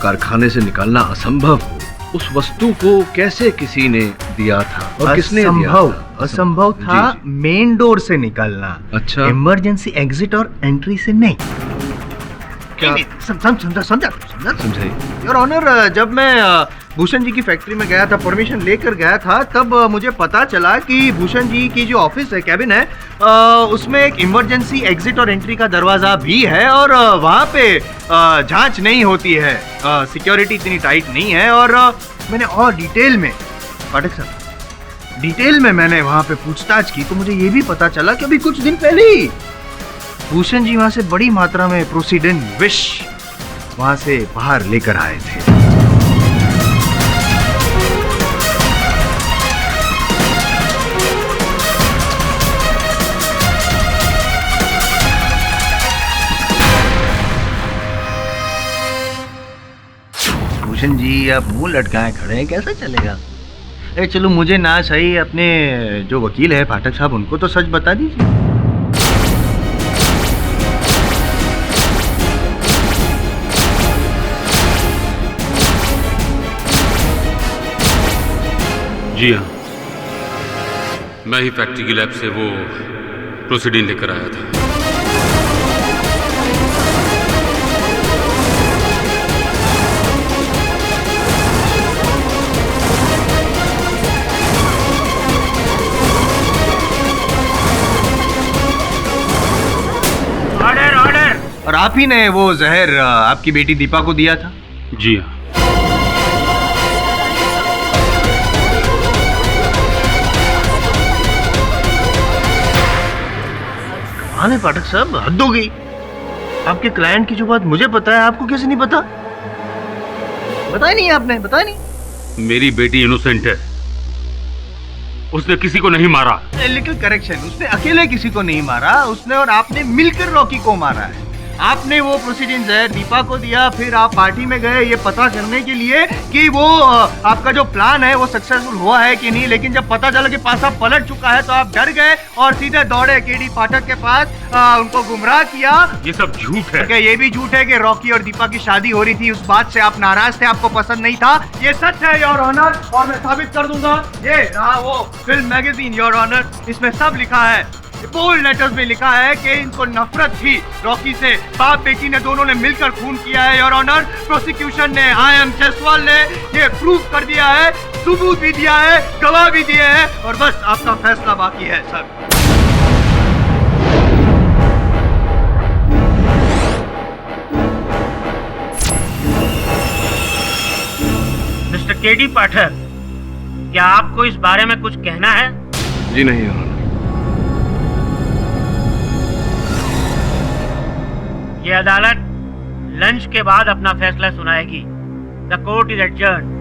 कारखाने से निकालना असंभव हो, उस वस्तु को कैसे किसी ने दिया था और किसने दिया था? असंभव था मेन डोर से निकलना। अच्छा, इमरजेंसी एग्जिट और एंट्री से नहीं। क्या? समझाइए। योर ऑनर, जब मैं भूषण जी की फैक्ट्री में गया था, परमिशन लेकर गया था, तब मुझे पता चला कि भूषण जी की जो ऑफिस है, कैबिन है, उसमें एक इमरजेंसी एग्जिट और एंट्री का दरवाजा भी है और वहाँ पे जांच नहीं होती है, सिक्योरिटी इतनी टाइट नहीं है। और मैंने और डिटेल में, पाठक सर, डिटेल में मैंने वहाँ पे पूछताछ की तो मुझे ये भी पता चला कि अभी कुछ दिन पहले ही भूषण जी वहाँ से बड़ी मात्रा में प्रोसीडिन विष वहाँ से बाहर लेकर आए थे। भूषण जी, आप मुंह लटकाए खड़े हैं, कैसे चलेगा? अरे चलो, मुझे ना सही, अपने जो वकील है पाठक साहब, उनको तो सच बता दीजिए। जी हाँ, मैं ही फैक्ट्री की लैब से वो प्रोसीडिन लेकर आया था। Order, order. और आप ही ने वो जहर आपकी बेटी दीपा को दिया था? जी हाँ। हाँ पाठक साहब, हद हो गई। आपके क्लाइंट की जो बात मुझे पता है, आपको कैसे नहीं पता? बताया नहीं आपने, बताया नहीं। मेरी बेटी इनोसेंट है, उसने किसी को नहीं मारा। लिटिल करेक्शन, उसने अकेले किसी को नहीं मारा, उसने और आपने मिलकर रॉकी को मारा है। आपने वो प्रोसीडिंग जहर दीपा को दिया, फिर आप पार्टी में गए ये पता करने के लिए कि वो आपका जो प्लान है वो सक्सेसफुल हुआ है कि नहीं, लेकिन जब पता चला कि पासा पलट चुका है तो आप डर गए और सीधे दौड़े केडी पाठक के पास, उनको गुमराह किया। ये सब झूठ है। ये भी झूठ है कि रॉकी और दीपा की शादी हो रही थी, उस बात से आप नाराज थे, आपको पसंद नहीं था। ये सच है योर ऑनर, और मैं साबित कर दूंगा। ये रहा वो फिल्म मैगजीन योर ऑनर, इसमें सब लिखा है, बोल्ड लेटर्स में लिखा है कि इनको नफरत थी रॉकी से। बाप बेटी ने दोनों ने मिलकर खून किया है योर ऑनर। प्रोसिक्यूशन ने, आई.एम. जयसवाल ने ये प्रूफ कर दिया है, सबूत भी दिया है, गवाह भी दिए हैं, और बस आपका फैसला बाकी है सर। मिस्टर केडी पाठक, क्या आपको इस बारे में कुछ कहना है? जी नहीं योर ऑनर। ये अदालत लंच के बाद अपना फैसला सुनाएगी। The court is adjourned.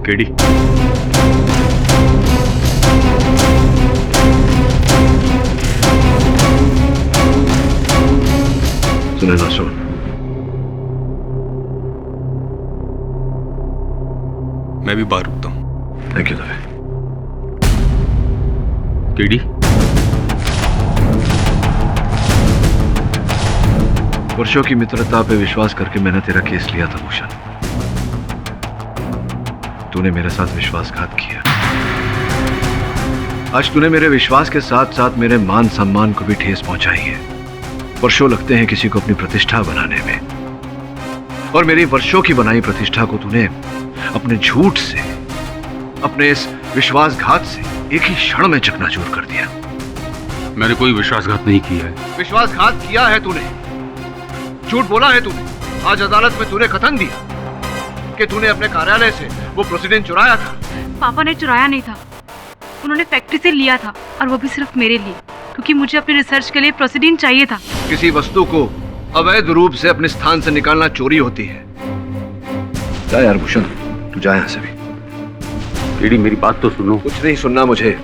KD, सुने ना सुन, मैं भी बाहर रुकता हूँ। Thank you Dave. केडी, वर्षों की मित्रता पे विश्वास करके मैंने तेरा केस लिया था भूषण। तूने मेरे साथ विश्वासघात किया। आज तूने मेरे विश्वास के साथ साथ मेरे मान सम्मान को भी ठेस पहुंचाई है। वर्षों लगते हैं किसी को अपनी प्रतिष्ठा बनाने में, और मेरी वर्षों की बनाई प्रतिष्ठा को तूने अपने झूठ से, अपने इस विश्वासघात से एक ही क्षण में चकनाचूर कर दिया। मैंने कोई विश्वासघात नहीं किया है। विश्वासघात किया है तूने, झूठ बोला है तूने। आज अदालत में तूने कथन दिया कि तूने अपने कार्यालय से वो प्रोसीडिंग चुराया था। पापा ने चुराया नहीं था, उन्होंने फैक्ट्री से लिया था, और वो भी सिर्फ मेरे लिए, क्योंकि मुझे अपने रिसर्च के लिए प्रोसीडिंग चाहिए था। किसी वस्तु को अवैध रूप से अपने स्थान से निकालना चोरी होती है। जा यार भूषण, तू जा यहाँ से भी। केडी, मेरी बात तो सुनो। कुछ नहीं सुनना मुझे,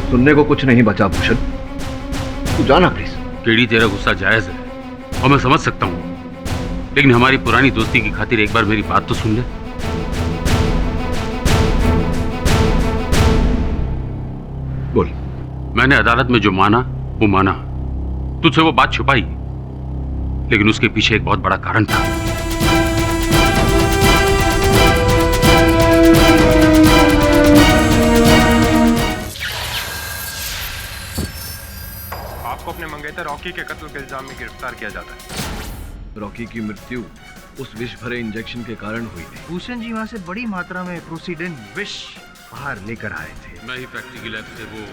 सुनने को कुछ नहीं बचा भूषण, तू जाना प्लीज। केडी, तेरा गुस्सा जायज है और मैं समझ सकता हूँ, लेकिन हमारी पुरानी दोस्ती की खातिर एक बार मेरी बात तो सुन ले। बोल। मैंने अदालत में जो माना वो माना। तुझसे वो बात छुपाई, लेकिन उसके पीछे एक बहुत बड़ा कारण था। आपको अपने मंगेतर रॉकी के कत्ल के इल्जाम में गिरफ्तार किया जाता है। रॉकी की मृत्यु उस विष भरे इंजेक्शन के कारण हुई थी। भूषण जी वहाँ से बड़ी मात्रा में प्रोसीडेंट विष बाहर लेकर आए थे। मैं ही फैक्ट्री की लैब से वो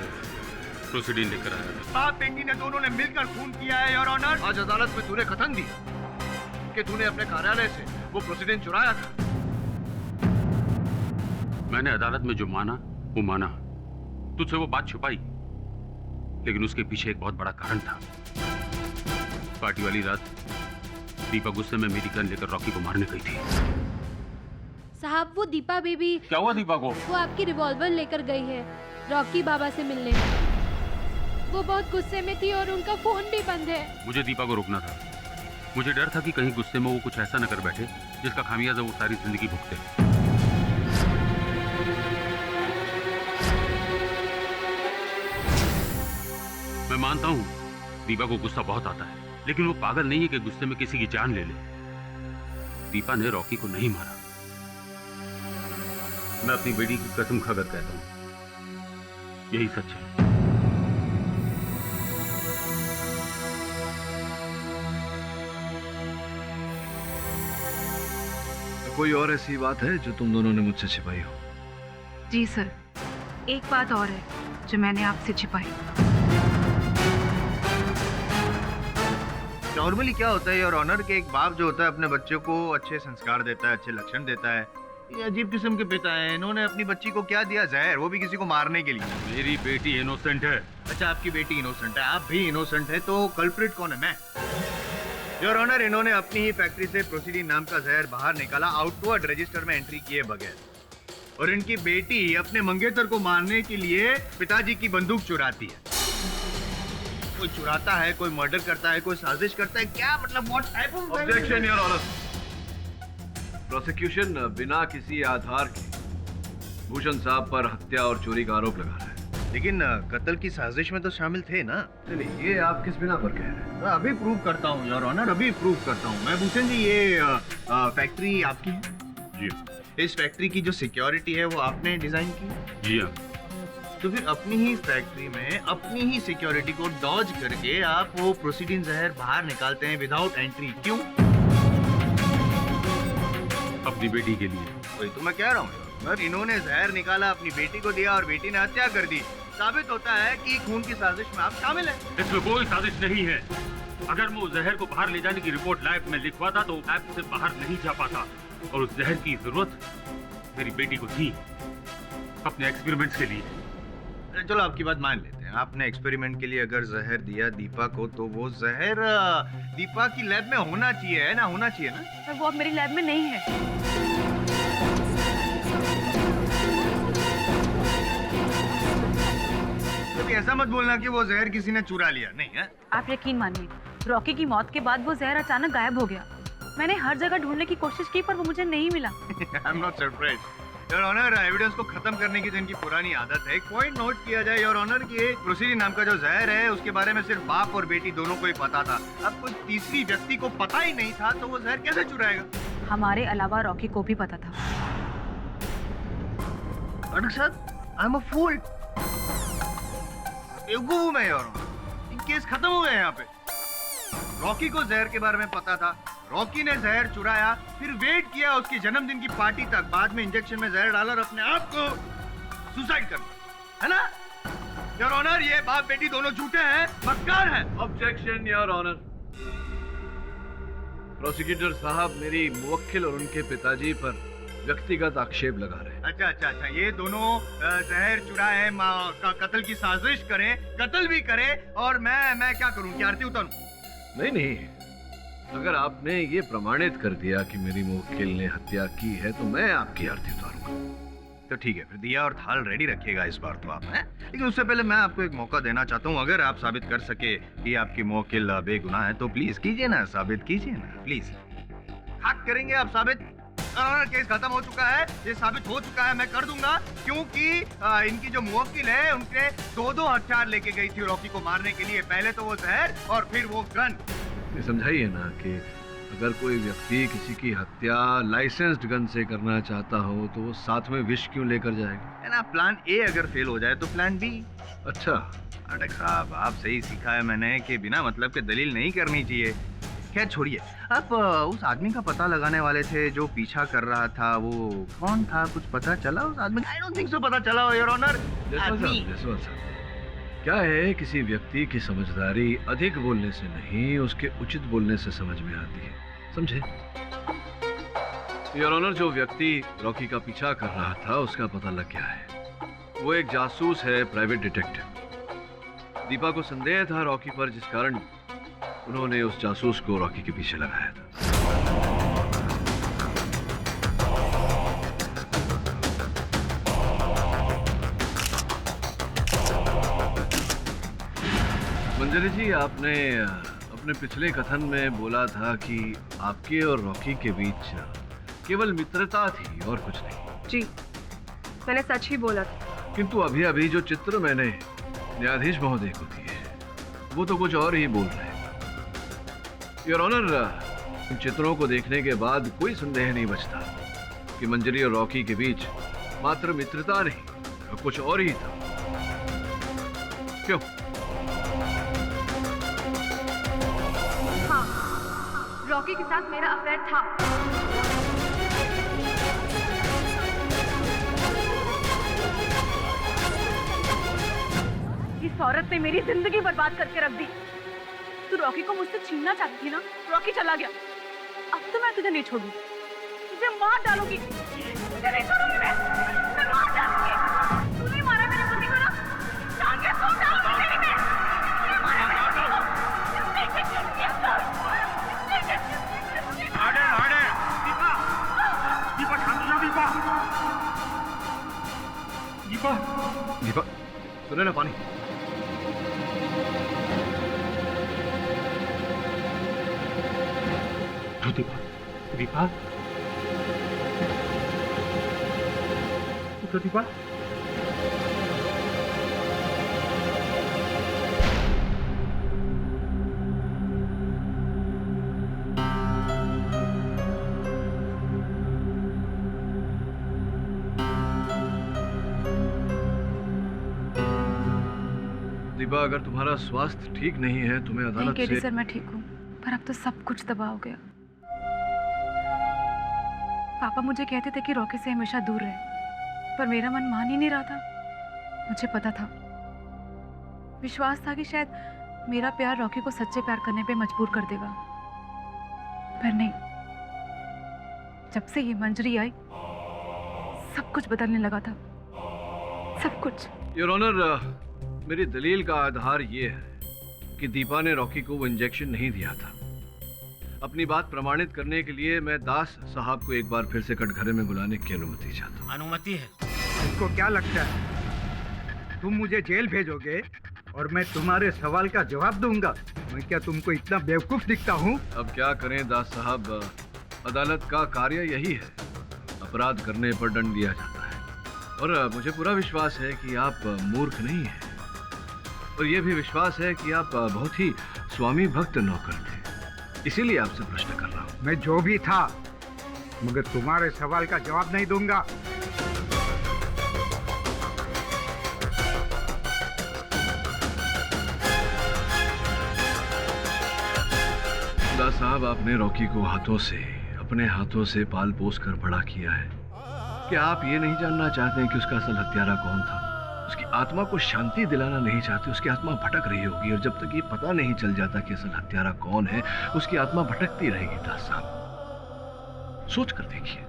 प्रोसीडिंग लेकर आया था। बाप बेटी ने दोनों ने मिलकर खून किया है योर ऑनर। आज अदालत में तूने कथन दिया कि तूने अपने कार्यालय से वो प्रोसीडिंग चुराया था। मैंने अदालत में जो माना वो माना। तुझसे वो बात छुपाई, लेकिन उसके पीछे एक बहुत बड़ा कारण था। पार्टी वाली रात दीपा गुस्से में मेरी गन लेकर रॉकी को मारने गई थी। साहब, वो दीपा बेबी। क्या हुआ दीपा को? वो आपकी रिवॉल्वर लेकर गई है रॉकी बाबा से मिलने। वो बहुत गुस्से में थी और उनका फोन भी बंद है। मुझे दीपा को रोकना था। मुझे डर था कि कहीं गुस्से में वो कुछ ऐसा न कर बैठे जिसका खामियाजा वो सारी जिंदगी भुगते। मैं मानता हूँ दीपा को गुस्सा बहुत आता है, लेकिन वो पागल नहीं है कि गुस्से में किसी की जान ले ले। दीपा ने रॉकी को नहीं मारा। मैं अपनी बेटी की कसम खाकर कहता हूं, यही सच है। कोई और ऐसी बात है जो तुम दोनों ने मुझसे छिपाई हो? जी सर, एक बात और है जो मैंने आपसे छिपाई। नॉर्मली क्या होता है योर ऑनर के एक बाप जो होता है अपने बच्चे को अच्छे संस्कार देता है, अच्छे लक्षण देता है। ये अजीब किस्म के पिता हैं, इन्होंने अपनी बच्ची को क्या दिया? जहर, वो भी किसी को मारने के लिए। मेरी बेटी इनोसेंट है। अच्छा, आपकी बेटी इनोसेंट है, आप भी इनोसेंट है, तो कल्प्रिट कौन है? मैं। योर ऑनर, इन्होंने अपनी ही फैक्ट्री से प्रोसीडिन नाम का जहर बाहर निकाला, आउटवर्ड रजिस्टर में एंट्री किए बगैर। और इनकी बेटी अपने मंगेतर को मारने के लिए पिताजी की बंदूक चुराती है। कोई चुराता है, कोई मर्डर करता है, कोई साजिश करता है, क्या मतलब? What type of objection your honour. Prosecution बिना किसी आधार के भूषण साहब पर हत्या और चोरी का आरोप लगा रहा है। लेकिन कत्ल की साजिश में तो शामिल थे ना? चलिए, ये आप किस बिना पर कह रहे हैं? मैं अभी प्रूव करता हूँ योर ऑनर, अभी प्रूव करता हूँ मैं। भूषण जी, ये फैक्ट्री आपकी है? जी। इस फैक्ट्री की जो सिक्योरिटी है वो आपने डिजाइन की? जी हाँ। तो फिर अपनी ही फैक्ट्री में अपनी ही सिक्योरिटी को डॉज करके आप वो प्रोसीडिन जहर बाहर निकालते हैं विदाउट एंट्री, क्यों? अपनी बेटी के लिए। वही तो मैं कह रहा हूँ, इन्होंने जहर निकाला, अपनी बेटी को दिया और बेटी ने हत्या कर दी। साबित होता है कि खून की साजिश में आप शामिल हैं। इसमें कोई साजिश नहीं है। अगर मैं उस जहर को बाहर ले जाने की रिपोर्ट लैब में लिखवाता तो लैब से बाहर नहीं जा पाता, और उस जहर की जरूरत मेरी बेटी को थी अपने एक्सपेरिमेंट्स के लिए। चलो, आपकी बात मान लेते हैं, आपने एक्सपेरिमेंट के लिए अगर जहर दिया दीपा को, तो वो जहर दीपा की लैब में होना चाहिए, है ना? होना चाहिए ना? पर वो अब मेरी लैब में नहीं है। तो ऐसा मत बोलना कि वो जहर किसी ने चुरा लिया, नहीं है? आप यकीन मानिए, रॉकी की मौत के बाद वो जहर अचानक गायब हो गया। मैंने हर जगह ढूंढने की कोशिश की पर वो मुझे नहीं मिला। I am not surprised your honour. Evidence को खत्म करने की तो इनकी पुरानी आदत है। एक पॉइंट नोट किया जाए योर ऑनर कि प्रोसीडिन नाम का जो जहर है उसके बारे में सिर्फ बाप और बेटी दोनों को ही पता था। अब कोई तीसरी व्यक्ति को पता ही नहीं था, तो वो जहर कैसे चुराएगा? हमारे अलावा रॉकी को भी पता था। आई एम अ फूल। मैं योर ऑनर, केस खत्म हो गए। यहाँ पे रॉकी को जहर के बारे में पता था, रॉकी ने जहर चुराया, फिर वेट किया उसकी जन्मदिन की पार्टी तक, बाद में इंजेक्शन में जहर डाला और अपने आप को सुसाइड कर लिया, है ना? योर ऑनर, ये बाप बेटी दोनों झूठे हैं, मक्कार हैं। Objection your honour. प्रोसिक्यूटर साहब मेरी मुवक्किल और उनके पिताजी पर व्यक्तिगत आक्षेप लगा रहे हैं। अच्छा, ये दोनों जहर चुराए, कत्ल की साजिश करें, कत्ल भी करें, और मैं क्या करूं? क्या आरती उतारूं? नहीं, अगर आपने ये प्रमाणित कर दिया कि मेरी मुवक्किल ने हत्या की है तो मैं आपकी आरती उतारूंगा। तो ठीक है, फिर दिया और थाल रेडी रखिएगा इस बार तो आप, हैं? लेकिन उससे पहले मैं आपको एक मौका देना चाहता हूँ। अगर आप साबित कर सके कि आपकी मुवक्किल बेगुनाह है तो प्लीज कीजिए ना, साबित कीजिए ना प्लीज। हक करेंगे आप साबित? केस खत्म हो चुका है, ये साबित हो चुका है, मैं कर दूंगा, क्योंकि इनकी जो मुवक्किल है उनके दो हथियार लेके गई थी रॉकी को मारने के लिए। पहले तो वो जहर और फिर वो गन। ये समझाइए ना कि अगर कोई व्यक्ति किसी की हत्या लाइसेंस्ड गन से करना चाहता हो तो वो साथ में विष क्यों लेकर जाएगा? है ना? प्लान ए अगर फेल हो जाए तो प्लान बी। अच्छा अटक साहब, आप सही सीखा है मैंने कि बिना मतलब के दलील नहीं करनी चाहिए। खैर छोड़िए, आप उस आदमी का पता लगाने वाले थे जो पीछा कर रहा था, वो कौन था? कुछ पता चला उस आदमी? आई डोंट थिंक सो पता चला योर ऑनर। जसवंत साहब, क्या है, किसी व्यक्ति की समझदारी अधिक बोलने से नहीं, उसके उचित बोलने से समझ में आती है, समझे? योर ऑनर, जो व्यक्ति रॉकी का पीछा कर रहा था उसका पता लग गया है। वो एक जासूस है, प्राइवेट डिटेक्टिव। दीपा को संदेह था रॉकी पर, जिस कारण उन्होंने उस जासूस को रॉकी के पीछे लगाया था। मंजरी जी, आपने अपने पिछले कथन में बोला था कि आपके और रॉकी के बीच केवल मित्रता थी और कुछ नहीं। जी, मैंने सच ही बोला था। किंतु अभी अभी जो चित्र मैंने न्यायाधीश महोदय को दिए वो तो कुछ और ही बोल रहे हैं। योर ऑनर, इन चित्रों को देखने के बाद कोई संदेह नहीं बचता कि मंजरी और रॉकी के बीच मात्र मित्रता नहीं, कुछ और ही था। क्यों? हाँ, रॉकी के साथ मेरा अफेयर था। इस औरत ने मेरी जिंदगी बर्बाद करके रख दी। तू रॉकी को मुझसे छीनना चाहती थी ना, रॉकी चला गया। अब तो मैं तुझे नहीं छोड़ूंगी, तुझे मार डालूंगी, तुझे नहीं छोड़ूंगी मैं मार डालूंगी। तू नहीं मारा मेरे पति को ना, टांगे तोड़ डालूंगी तेरी मैं। तूने मारा मेरे पति को। दीपा शांत हो जा दीपा। दीपा दीपा सुने ना पानी। दीपा दीपा दीपा दीपा अगर तुम्हारा स्वास्थ्य ठीक नहीं है तुम्हें अदालत केडी से सर मैं ठीक हूँ, पर अब तो सब कुछ तबाह हो गया। पापा मुझे कहते थे कि रॉकी से हमेशा दूर रहे, पर मेरा मन मान ही नहीं रहा था। मुझे पता था, विश्वास था कि शायद मेरा प्यार रॉकी को सच्चे प्यार करने पे मजबूर कर देगा, पर नहीं। जब से ये मंजरी आई सब कुछ बदलने लगा था, सब कुछ। योर ऑनर, मेरी दलील का आधार ये है कि दीपा ने रॉकी को वो इंजेक्शन नहीं दिया था। अपनी बात प्रमाणित करने के लिए मैं दास साहब को एक बार फिर से कटघरे में बुलाने की अनुमति चाहता हूँ। अनुमति है। इसको क्या लगता है तुम मुझे जेल भेजोगे और मैं तुम्हारे सवाल का जवाब दूंगा? मैं क्या तुमको इतना बेवकूफ दिखता हूँ? अब क्या करें दास साहब, अदालत का कार्य यही है, अपराध करने पर दंड दिया जाता है। और मुझे पूरा विश्वास है कि आप मूर्ख नहीं हैं, और यह भी विश्वास है कि आप बहुत ही स्वामी भक्त नौकर थे, इसीलिए आपसे प्रश्न कर रहा हूँ। मैं जो भी था, मगर तुम्हारे सवाल का जवाब नहीं दूंगा। दास साहब, आपने रॉकी को अपने हाथों से पाल पोस कर बड़ा किया है। क्या आप ये नहीं जानना चाहते कि उसका असल हत्यारा कौन था? उसकी आत्मा को शांति दिलाना नहीं चाहते? उसकी आत्मा भटक रही होगी, और जब तक ये पता नहीं चल जाता कि असल हत्यारा कौन है, उसकी आत्मा भटकती रहेगी। दास साहब, सोच कर देखिए।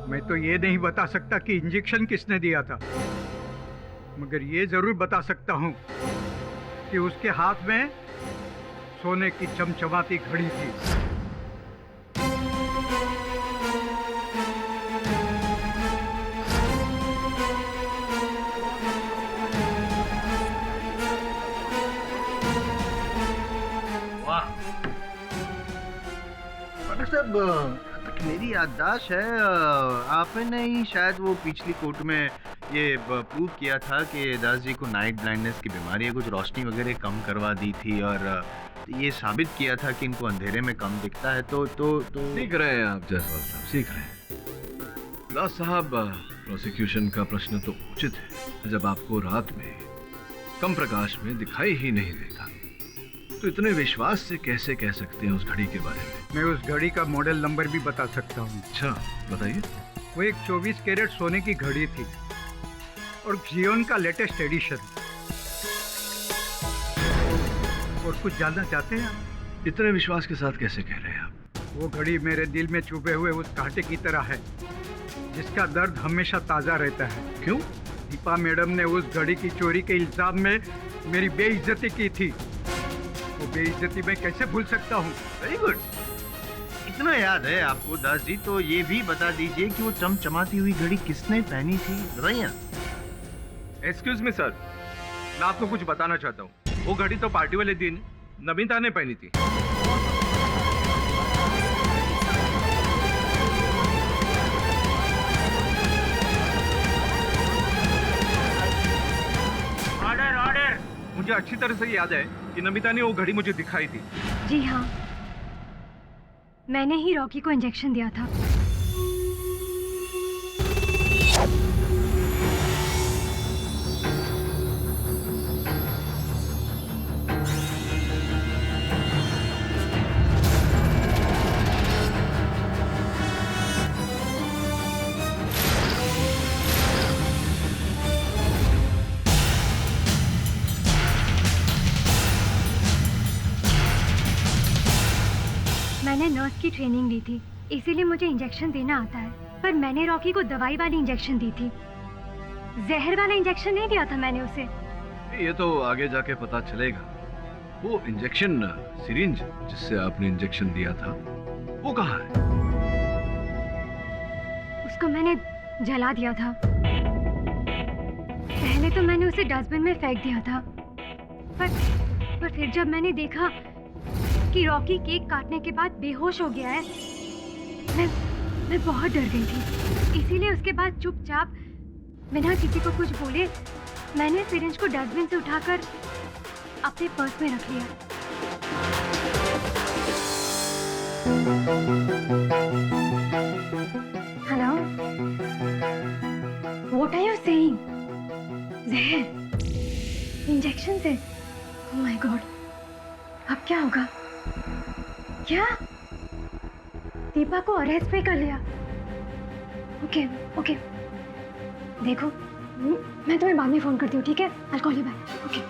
मैं तो ये नहीं बता सकता कि इंजेक्शन किसने दिया था, मगर ये जरूर बता सकता हूँ कि उसके हाथ में सोने की चमचमाती घड़ी थी। साहब, मेरी याददाश्त है, आपने ही शायद वो पिछली कोर्ट में ये प्रूव किया था कि दास जी को नाइट ब्लाइंडनेस की बीमारी है, कुछ रोशनी वगैरह कम करवा दी थी, और ये साबित किया था कि इनको अंधेरे में कम दिखता है। तो सीख रहे हैं आप जायसवाल साहब, सीख रहे हैं। दास साहब, प्रोसिक्यूशन का प्रश्न तो उचित है। जब आपको रात में कम प्रकाश में दिखाई ही नहीं देता, तो इतने विश्वास से कैसे कह सकते हैं उस घड़ी के बारे में? मैं उस घड़ी का मॉडल नंबर भी बता सकता हूँ। अच्छा, बताइए। वो एक 24 कैरेट सोने की घड़ी थी, और जियोन का लेटेस्ट एडिशन। और कुछ जानना चाहते हैं आप? इतने विश्वास के साथ कैसे कह रहे हैं आप? वो घड़ी मेरे दिल में छुपे हुए उस कांटे की तरह है, जिसका दर्द हमेशा ताज़ा रहता है। क्यों? दीपा मैडम ने उस घड़ी की चोरी के इल्जाम में मेरी बेइज्जती की थी। वो बेइज्जती मैं कैसे भूल सकता हूँ? वेरी गुड, इतना याद है आपको दास जी, तो ये भी बता दीजिए कि वो चमचमाती हुई घड़ी किसने पहनी थी, बताइए। एक्सक्यूज मी सर, मैं आपको कुछ बताना चाहता हूँ। वो घड़ी तो पार्टी वाले दिन नमिता ने पहनी थी। Order order. मुझे अच्छी तरह से याद है कि नमिता ने वो घड़ी मुझे दिखाई थी। जी हाँ, मैंने ही रॉकी को इंजेक्शन दिया था। मैंने नर्स की ट्रेनिंग ली थी, इसीलिए मुझे इंजेक्शन देना आता है। पर मैंने रॉकी को दवाई वाली इंजेक्शन दी थी, जहर वाला इंजेक्शन नहीं दिया था मैंने उसे। ये तो आगे जाके पता चलेगा। वो इंजेक्शन सिरिंज जिससे आपने इंजेक्शन दिया था वो कहाँ है? उसको मैंने जला दिया था। पहले तो मैंने उसे डस्टबिन में फेंक दिया था, पर फिर जब मैंने देखा कि रॉकी केक काटने के बाद बेहोश हो गया है, मैं बहुत डर गई थी। इसीलिए उसके बाद चुपचाप बिना किसी को कुछ बोले मैंने सिरिंज को डस्टबिन से उठाकर अपने पर्स में रख लिया। Hello, what are you saying? जहर इंजेक्शन से? ओह माय गॉड, अब क्या होगा? क्या दीपा को अरेस्ट भी कर लिया? ओके ओके, देखो मैं तुम्हें बाद में फोन करती हूँ, ठीक है? I'll call you back. Okay.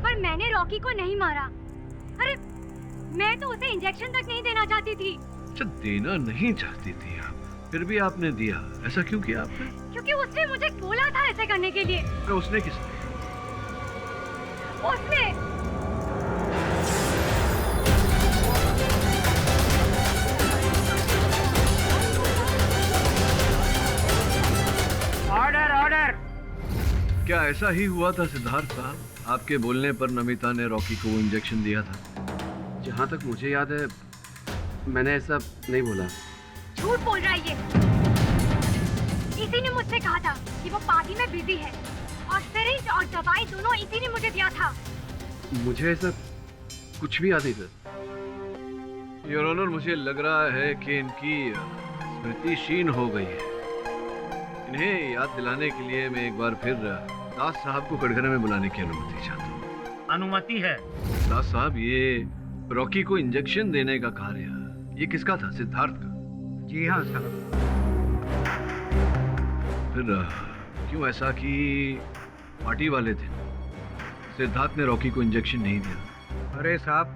पर मैंने रॉकी को नहीं मारा। अरे मैं तो उसे इंजेक्शन तक नहीं देना चाहती थी। अच्छा, देना नहीं चाहती थी आप, फिर भी आपने दिया। ऐसा क्यों किया आपने? क्योंकि उसने मुझे बोला था ऐसे करने के लिए। तो उसने किसने? उसने। Order order. क्या ऐसा ही हुआ था सिद्धार्थ साहब? आपके बोलने पर नमिता ने रॉकी को इंजेक्शन दिया था? जहाँ तक मुझे याद है मैंने ऐसा नहीं बोला। झूठ बोल रहा है ये। इसी ने मुझसे कहा था कि वो पार्टी में बिजी है, और सिरिंज और दवाई दोनों इसी ने मुझे दिया था। मुझे ऐसा कुछ भी याद नहीं था। योर ऑनर, मुझे लग रहा है कि इनकी स्मृति क्षीण हो गई है। इन्हें याद दिलाने के लिए मैं एक बार फिर दास साहब को कटघरे में बुलाने की अनुमति चाहता हूँ। अनुमति है। दास साहब, ये रॉकी को इंजेक्शन देने का कार्य ये किसका था? सिद्धार्थ का? जी हाँ साहब। फिर क्यों ऐसा कि पार्टी वाले थे, सिद्धार्थ ने रॉकी को इंजेक्शन नहीं दिया? अरे साहब,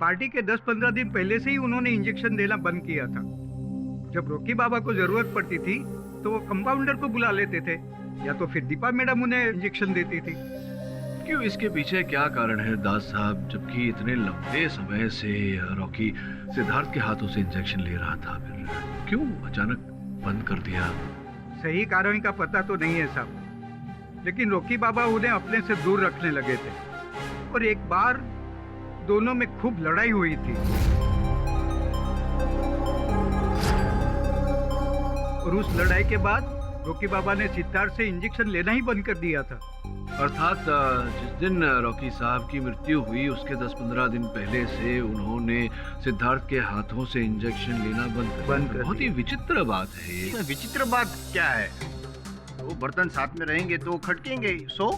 पार्टी के 10-15 दिन पहले से ही उन्होंने इंजेक्शन देना बंद किया था। जब रॉकी बाबा को जरूरत पड़ती थी तो वो कंपाउंडर को बुला लेते थे, या तो फिर दीपा मैडम उन्हें इंजेक्शन देती थी। क्यों, इसके पीछे क्या कारण है दास साहब? जबकि इतने लंबे समय से रॉकी सिद्धार्थ के हाथों से इंजेक्शन ले रहा था, फिर क्यों अचानक बंद कर दिया? सही कारण का पता तो नहीं है साहब, लेकिन रॉकी बाबा उन्हें अपने से दूर रखने लगे थे, और एक बार दोनों में खूब लड़ाई हुई थी। और उस लड़ाई के बाद रॉकी बाबा ने सिद्धार्थ से इंजेक्शन लेना ही बंद कर दिया था। अर्थात जिस दिन रॉकी साहब की मृत्यु हुई उसके 10-15 दिन पहले से उन्होंने सिद्धार्थ के हाथों से इंजेक्शन लेना बंद कर। बहुत ही विचित्र बात है ये। विचित्र बात क्या है? वो बर्तन साथ में रहेंगे तो खटकेंगे। सो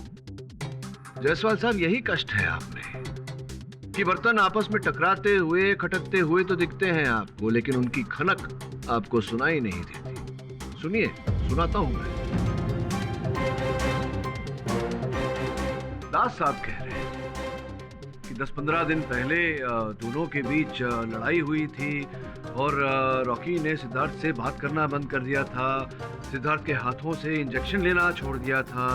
जायसवाल साहब, यही कष्ट है आप में कि बर्तन आपस में टकराते हुए खटकते हुए तो दिखते हैं आपको, लेकिन उनकी खनक आपको सुनाई नहीं देती। सुनिए, सुनाता हूं मैं। दास साहब कह रहे हैं कि 10-15 दिन पहले दोनों के बीच लड़ाई हुई थी, और रॉकी ने सिद्धार्थ से बात करना बंद कर दिया था, सिद्धार्थ के हाथों से इंजेक्शन लेना छोड़ दिया था,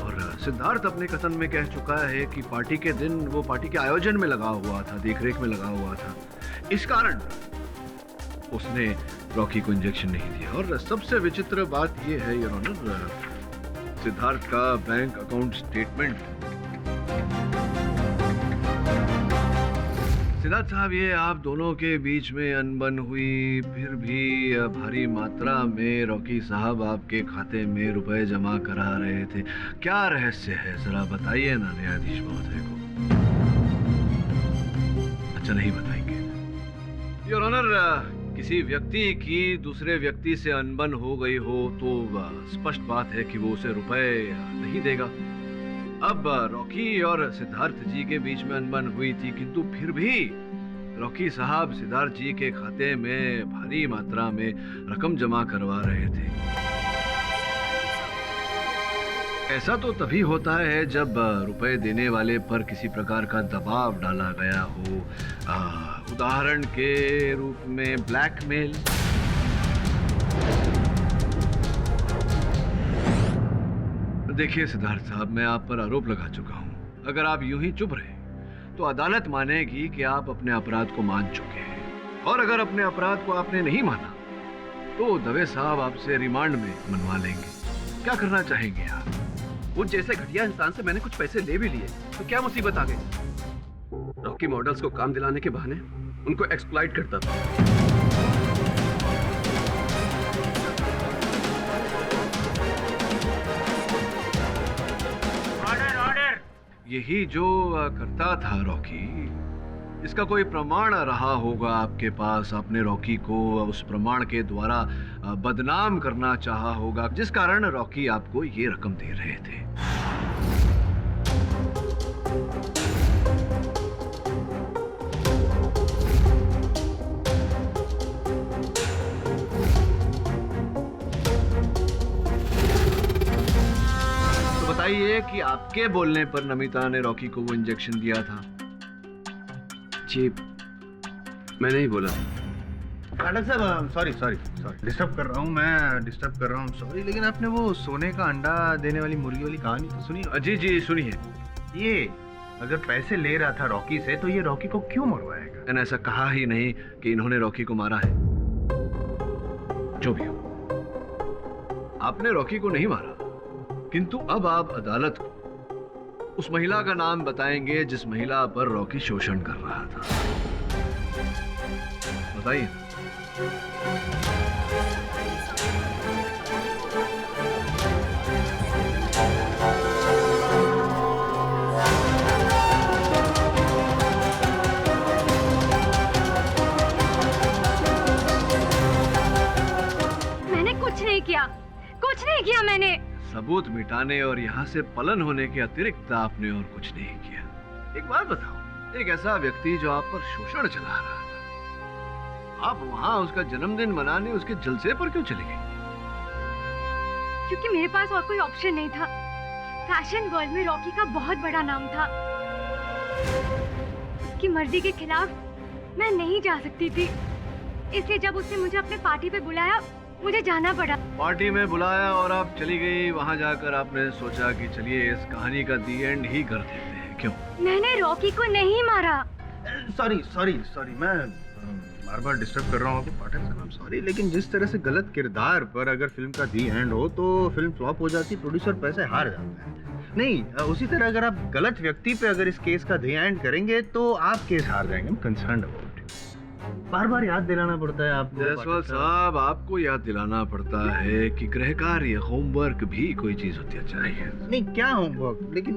और सिद्धार्थ अपने कथन में कह चुका है कि पार्टी के दिन वो पार्टी के आयोजन में लगा हुआ था, देखरेख में लगा हुआ था, इस कारण उसने रॉकी को इंजेक्शन नहीं दिया। और सबसे विचित्र बात यह है योर ऑनर, सिद्धार्थ का बैंक अकाउंट स्टेटमेंट। सिद्धार्थ साहब, ये आप दोनों के बीच में अनबन हुई, फिर भी भारी मात्रा में रॉकी साहब आपके खाते में रुपए जमा करा रहे थे। क्या रहस्य है, जरा बताइए ना न्यायाधीश महोदय को। अच्छा, नहीं बताएंगे योर ऑनर। किसी व्यक्ति की दूसरे व्यक्ति से अनबन हो गई हो तो स्पष्ट बात है कि वो उसे रुपए नहीं देगा। अब रॉकी और सिद्धार्थ जी के बीच में अनबन हुई थी, किंतु फिर भी रॉकी साहब सिद्धार्थ जी के खाते में भारी मात्रा में रकम जमा करवा रहे थे। ऐसा तो तभी होता है जब रुपए देने वाले पर किसी प्रकार का दबाव डाला गया हो, उदाहरण के रूप में ब्लैकमेल। देखिए सिद्धार्थ साहब, मैं आप पर आरोप लगा चुका हूं। अगर आप यूं ही चुप रहे तो अदालत मानेगी कि आप अपने अपराध को मान चुके हैं, और अगर अपने अपराध को आपने नहीं माना तो दवे साहब आपसे रिमांड में मनवा लेंगे। क्या करना चाहेंगे आप? वो जैसे घटिया इंसान से मैंने कुछ पैसे ले भी लिए तो क्या मुसीबत आ गई? रॉकी मॉडल्स को काम दिलाने के बहाने उनको एक्सप्लॉइट करता था। यही जो करता था रॉकी, इसका कोई प्रमाण रहा होगा आपके पास। आपने रॉकी को उस प्रमाण के द्वारा बदनाम करना चाहा होगा, जिस कारण रॉकी आपको ये रकम दे रहे थे। बताइए कि आपके बोलने पर नमिता ने रॉकी को वो इंजेक्शन दिया था? जी मैंने ही बोला। पाठक साहब सॉरी डिस्टर्ब कर रहा हूँ, मैं डिस्टर्ब कर रहा हूँ, सॉरी। लेकिन आपने वो सोने का अंडा देने वाली मुर्गी वाली कहानी तो सुनी? जी सुनी है। ये अगर पैसे ले रहा था रॉकी से तो ये रॉकी को क्यों मरवाएगा? मैंने ऐसा कहा ही नहीं कि इन्होंने रॉकी को मारा है। जो भी हो, आपने रॉकी को नहीं मारा, किंतु अब आप अदालत को उस महिला का नाम बताएंगे जिस महिला पर रॉकी शोषण कर रहा था। बताइए। मैंने कुछ नहीं किया मैंने। सबूत मिटाने और यहाँ से पलन होने के अतिरिक्त आपने और कुछ नहीं किया। एक बात बताओ, एक ऐसा व्यक्ति जो आप पर शोषण चला रहा था, आप वहाँ उसका जन्मदिन मनाने उसके जलसे पर क्यों चली गई? क्योंकि मेरे पास और कोई ऑप्शन नहीं था। फैशन वर्ल्ड में रॉकी का बहुत बड़ा नाम था। उसकी मर्जी के खिलाफ मैं नहीं जा सकती थी, इसलिए जब उसने मुझे अपने पार्टी पे बुलाया मुझे जाना पड़ा। पार्टी में बुलाया और आप चली गई। वहाँ जाकर आपने सोचा कि चलिए इस कहानी का दी एंड ही कर देते हैं। क्यों? मैंने रॉकी को नहीं मारा। सॉरी मैं बार बार डिस्टर्ब कर रहा हूँ आपको पाठक साहब, सॉरी। लेकिन जिस तरह से गलत किरदार पर अगर फिल्म का दी एंड हो तो फिल्म फ्लॉप हो जाती, प्रोड्यूसर पैसे हार जाता है। नहीं, उसी तरह अगर आप गलत व्यक्ति पे अगर इस केस का दी एंड करेंगे तो आप केस हार जाएंगे। Concerned about. बार बार याद दिलाना पड़ता है आपको। जायसवाल साहब, आपको याद दिलाना पड़ता है कि गृह कार्य, होमवर्क भी कोई चीज होती है। चाहिए नहीं, क्या होमवर्क? लेकिन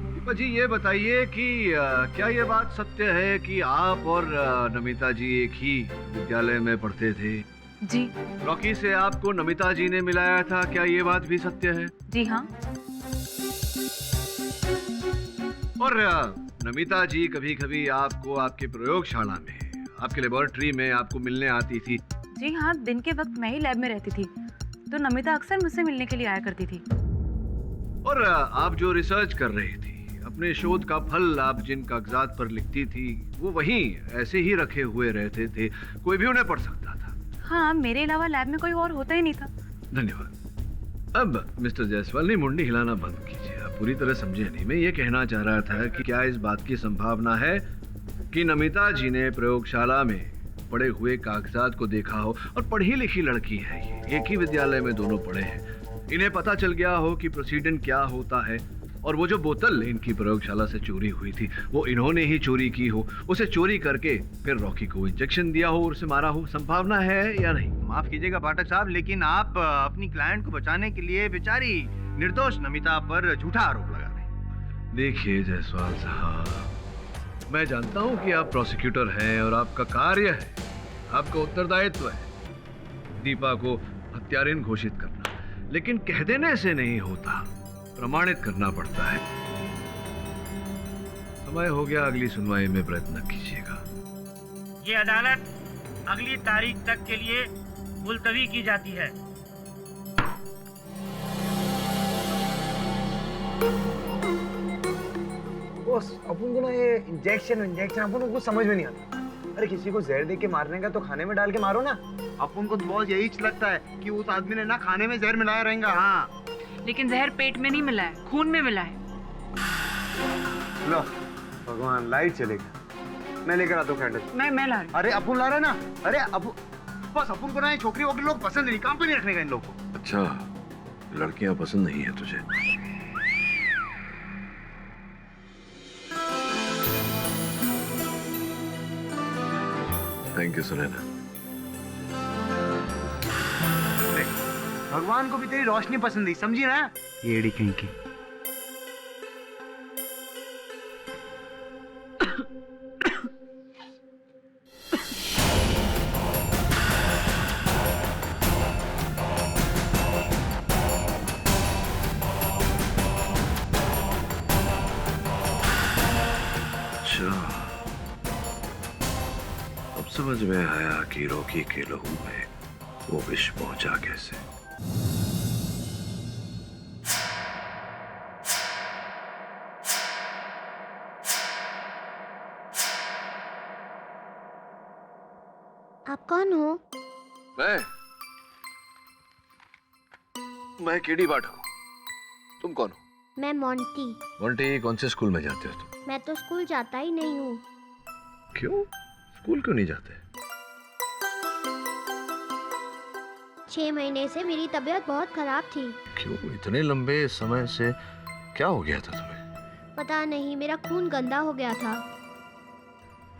दीपा जी ये बताइए कि क्या ये बात सत्य है कि आप और नमिता जी एक ही विद्यालय में पढ़ते थे? जी। रॉकी से आपको नमिता जी ने मिलाया था, क्या ये बात भी सत्य है? जी हाँ। और नमिता जी कभी कभी आपको आपके प्रयोगशाला में, आपके लेबोरेटरी में आपको मिलने आती थी? जी हाँ, दिन के वक्त मैं ही लैब में रहती थी तो नमिता अक्सर मुझसे मिलने के लिए आया करती थी। और आप जो रिसर्च कर रही थी, अपने शोध का फल आप जिन कागजात पर लिखती थी वो वहीं ऐसे ही रखे हुए रहते थे, कोई भी उन्हें पढ़ सकता था? हाँ, मेरे अलावा लैब में कोई और होता ही नहीं था। धन्यवाद। अब मिस्टर जायसवाल ने मुंडी हिलाना बंद कीजिए, आप पूरी तरह समझे नहीं। मैं ये कहना चाह रहा था कि क्या इस बात की संभावना है कि नमिता जी ने प्रयोगशाला में पड़े हुए कागजात को देखा हो, और पढ़ी लिखी लड़की है ये, एक ही विद्यालय में दोनों पढ़े हैं, इन्हें पता चल गया हो कि प्रोसीडेंट क्या होता है, और वो जो बोतल इनकी प्रयोगशाला से चोरी हुई थी वो इन्होंने ही चोरी की हो, उसे चोरी करके फिर रॉकी को इंजेक्शन दिया हो और उसे मारा हो। संभावना है या नहीं? माफ कीजिएगा पाठक साहब, लेकिन आप अपनी क्लाइंट को बचाने के लिए बेचारी निर्दोष नमिता पर झूठा आरोप लगा रहे हैं। देखिए जायसवाल साहब, मैं जानता हूं कि आप प्रोसिक्यूटर हैं और आपका कार्य है, आपका उत्तरदायित्व है दीपा को हत्यारिन घोषित करना, लेकिन कह देने से नहीं होता। प्रमाणित करना पड़ता है। समय हो गया, अगली सुनवाई में प्रयत्न कीजिएगा। ये अदालत अगली तारीख तक के लिए मुलतवी की जाती है। बॉस, अपन को ना ये इंजेक्शन अपन को कुछ समझ में नहीं आता। अरे किसी को जहर दे के मारने का तो खाने में डाल के मारो ना। अपन को तो बहुत यही लगता है कि उस आदमी ने ना खाने में जहर मिलाया रहेगा। हाँ, लेकिन जहर पेट में नहीं मिला है, खून में मिला है। लो भगवान, लाइट चलेगा। मैं लेकर आता हूँ कैंडल। मैं ला रही। अरे अपन ला रहा ना। अरे अब बस अपन को ना ये छोकरी वोकरी लोग पसंद नहीं, काम पे नहीं रखने का इन लोग को। अच्छा, लड़कियां पसंद नहीं है तुझे? Thank you Sunaina. भगवान को भी तेरी रोशनी पसंद नहीं, समझी ना? येड़ी कहीं की। समझ में आया कि रॉकी के लहू में वो विष पहुंचा कैसे। आप कौन हो? मैं केडी बाठा हूँ। तुम कौन हो? मैं मोंटी। मोंटी, कौन से स्कूल में जाते हो तुम? मैं तो स्कूल जाता ही नहीं हूँ। क्यों? स्कूल क्यों नहीं जाते? 6 महीने से मेरी तबीयत बहुत खराब थी। क्यों? इतने लंबे समय से क्या हो गया था तुम्हें? पता नहीं, मेरा खून गंदा हो गया था।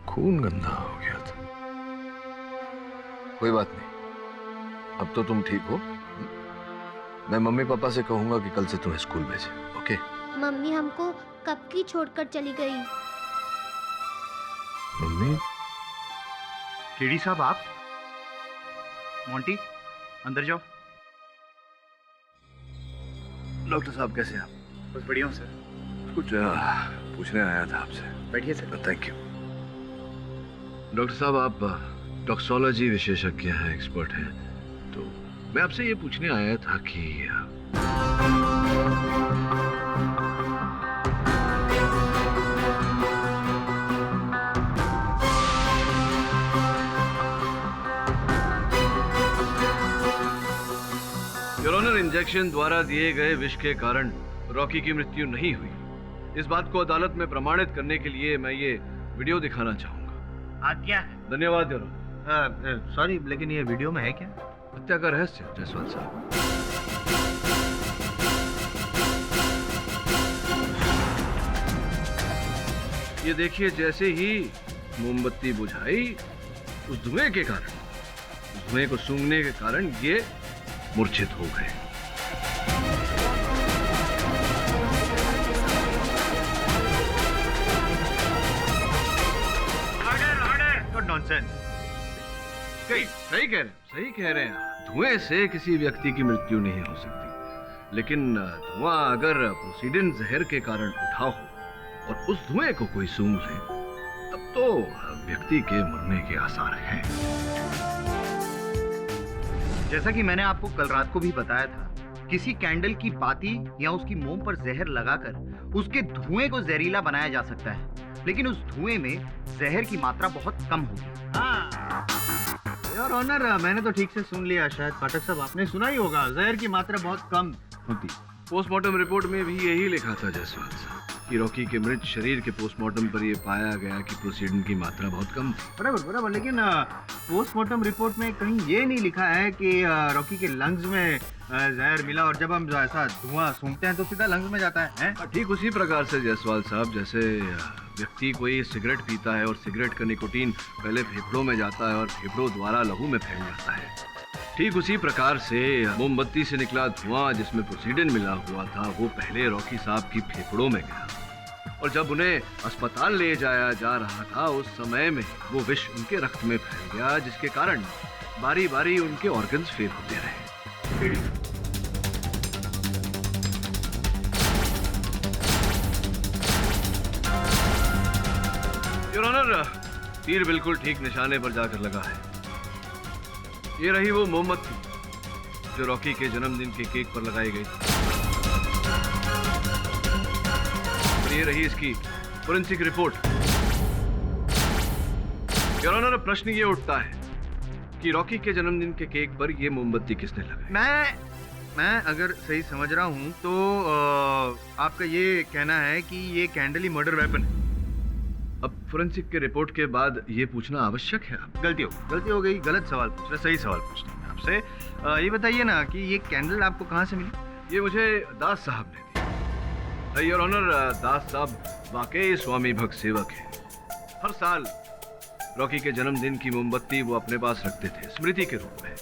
खून गंदा हो गया था? कोई बात नहीं, अब तो तुम ठीक हो। मैं मम्मी पापा से कहूंगा कि कल से तुम्हें स्कूल भेजे। ओके? मम्मी हमको कब की छोड़कर चली गई। मम्मी? केडी साहब, आप? मोंटी, अंदर जाओ। डॉक्टर साहब कैसे हैं आप? बस बढ़िया हूँ सर। कुछ पूछने आया था आपसे। बैठिए सर। Thank you. डॉक्टर साहब, आप टॉक्सोलॉजी विशेषज्ञ हैं, एक्सपर्ट हैं, तो मैं आपसे ये पूछने आया था कि योर ऑनर, इंजेक्शन द्वारा दिए गए विष के कारण रॉकी की मृत्यु नहीं हुई। इस बात को अदालत में प्रमाणित करने के लिए मैं ये वीडियो दिखाना चाहूंगा। आज्ञा। धन्यवाद योर ऑनर। सॉरी, लेकिन ये वीडियो में है क्या? हत्या का रहस्य जायसवाल साहब। ये देखिए, जैसे ही मोमबत्ती बुझाई, उस धुएं के कारण, धुएं को सूंघने के कारण ये मूर्छित हो गए। नॉनसेंस। सही कह रहे हैं। धुएं से किसी व्यक्ति की मृत्यु नहीं हो सकती, लेकिन धुआं अगर प्रोसीडिन जहर के कारण उठा हो और उस धुएं को कोई सूंघ ले, तब तो व्यक्ति के मरने के आसार हैं। जैसा कि मैंने आपको कल रात को भी बताया था, किसी कैंडल की बाती या उसकी मोम पर जहर लगाकर उसके धुएं को जहरीला बनाया जा सकता है, लेकिन उस धुएं में जहर की मात्रा बहुत कम होगी। योर ऑनर, मैंने तो ठीक से सुन लिया। शायद पाठक साहब आपने सुना ही होगा, जहर की मात्रा बहुत कम होती। पोस्टमार्टम रिपोर्ट में भी यही लिखा था जायसवाल साहब कि रॉकी के मृत शरीर के पोस्टमार्टम पर यह पाया गया कि प्रोसीडिन की मात्रा बहुत कम थी। बराबर, लेकिन पोस्टमार्टम रिपोर्ट में कहीं ये नहीं लिखा है कि रॉकी के लंग्स में जहर मिला और जब हम ऐसा धुआं सूंघते हैं तो सीधा लंग्स में जाता है। ठीक उसी प्रकार से जायसवाल साहब, जैसे व्यक्ति कोई सिगरेट पीता है और सिगरेट का निकोटीन पहले फेफड़ों में जाता है और फेफड़ों द्वारा लहू में फैल जाता है, ठीक उसी प्रकार से मोमबत्ती से निकला धुआं जिसमें प्रोसीडिन मिला हुआ था, वो पहले रॉकी साहब की फेफड़ों में गया और जब उन्हें अस्पताल ले जाया जा रहा था, उस समय में वो विष उनके रक्त में फैल गया, जिसके कारण बारी बारी उनके ऑर्गन्स फेल होते रहे। योर ऑनर, तीर बिल्कुल ठीक निशाने पर जाकर लगा है। ये रही वो मोमबत्ती जो रॉकी के जन्मदिन के केक पर लगाई गई। और ये रही इसकी फोरेंसिक रिपोर्ट। योर ऑनर, प्रश्न ये उठता है कि रॉकी के जन्मदिन के केक पर ये मोमबत्ती किसने लगाई? मैं अगर सही समझ रहा हूं तो आपका ये कहना है कि ये कैंडल ही मर्डर वेपन है। अब फोरेंसिक के रिपोर्ट के बाद ये पूछना आवश्यक है। गलती हो गई, गलत सवाल पूछ रहा, सही सवाल पूछना है आपसे। ये बताइए ना कि ये कैंडल आपको कहाँ से मिली? ये मुझे दास साहब ने दी। योर ऑनर, दास साहब वाकई स्वामी भक्त सेवक है। हर साल रॉकी के जन्मदिन की मोमबत्ती वो अपने पास रखते थे स्मृति के रूप में।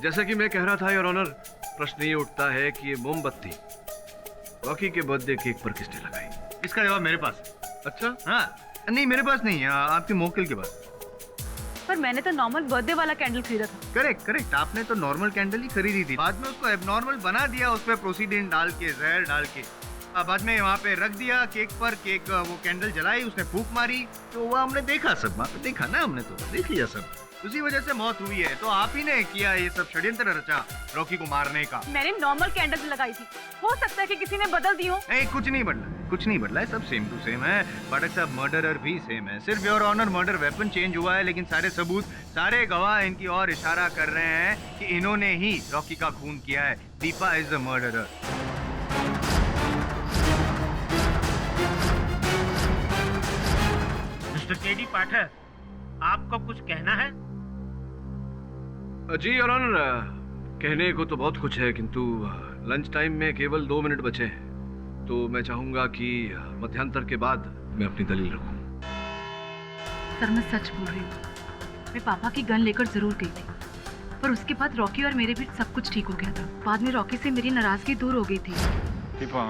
जैसा कि मैं कह रहा था योर ऑनर, प्रश्न ये उठता है कि ये मोमबत्ती रॉकी के बर्थडे केक पर किसने लगाई? इसका जवाब मेरे पास है। अच्छा? हाँ, नहीं मेरे पास नहीं है, आपके मोकिल के पास। पर मैंने तो नॉर्मल बर्थडे वाला कैंडल खरीदा था। करेक्ट, आपने तो नॉर्मल कैंडल ही खरीदी थी, बाद में उसको एबनॉर्मल बना दिया, उस पर प्रोसीडेंट डाल के, जहर डाल के, बाद में वहाँ पे रख दिया केक पर। केक वो कैंडल जलाई, उसने फूंक मारी, तो वो हमने देखा, सब वहाँ पे देखा ना, हमने तो देख लिया सब, उसी वजह से मौत हुई है। तो आप ही ने किया ये सब षड्यंत्र रचा रॉकी को मारने का। मैंने नॉर्मल कैंडल लगाई थी, हो सकता है कि किसी ने बदल दी हो। नहीं, कुछ नहीं बदला है, सब सेम टू सेम है। पाठक साहब, मर्डरर भी सेम है, सिर्फ your honour murder weapon change हुआ है, लेकिन सारे सबूत, सारे गवाह इनकी ओर इशारा कर रहे हैं कि इन्होंने ही रॉकी का खून किया है। Deepa is the murderer. Mister KD Pathak, आपको कुछ कहना है? जी योर ऑनर, कहने को तो बहुत कुछ है, किंतु लंच टाइम में केवल 2 मिनट बचे हैं, तो मैं चाहूंगा कि मध्यांतर के बाद मैं अपनी दलील रखूं। सर, मैं सच बोल रही हूँ। मैं पापा की गन लेकर जरूर गई थी, पर उसके बाद रॉकी और मेरे बीच सब कुछ ठीक हो गया था। बाद में रॉकी से मेरी नाराजगी दूर हो गई थी। दीपा,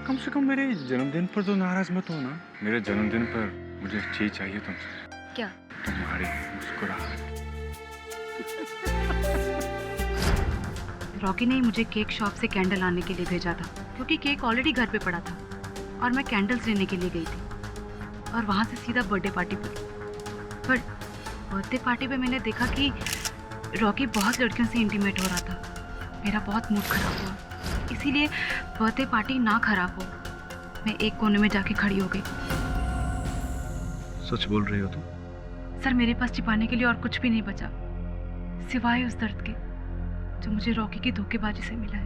कम से कम मेरे जन्मदिन पर तो नाराज मत हो ना। मेरे जन्मदिन पर मुझे चीज चाहिए तुमसे। क्या? तुम्हारी मुस्कुराहट। रॉकी ने मुझे केक शॉप से कैंडल लाने के लिए भेजा था, क्योंकि केक ऑलरेडी घर पे पड़ा था और मैं कैंडल्स लेने के लिए गई थी और वहाँ से सीधा बर्थडे पार्टी पर बर्थडे पार्टी पे मैंने देखा कि रॉकी बहुत लड़कियों से इंटीमेट हो रहा था। मेरा बहुत मूड खराब हुआ, इसीलिए बर्थडे पार्टी ना खराब हो, मैं एक कोने में जाके खड़ी हो गई। सच बोल रही हो तुम? सर, मेरे पास छिपाने के लिए और कुछ भी नहीं बचा सिवाय उस दर्द के जो मुझे रॉकी की धोखेबाजी से मिला है।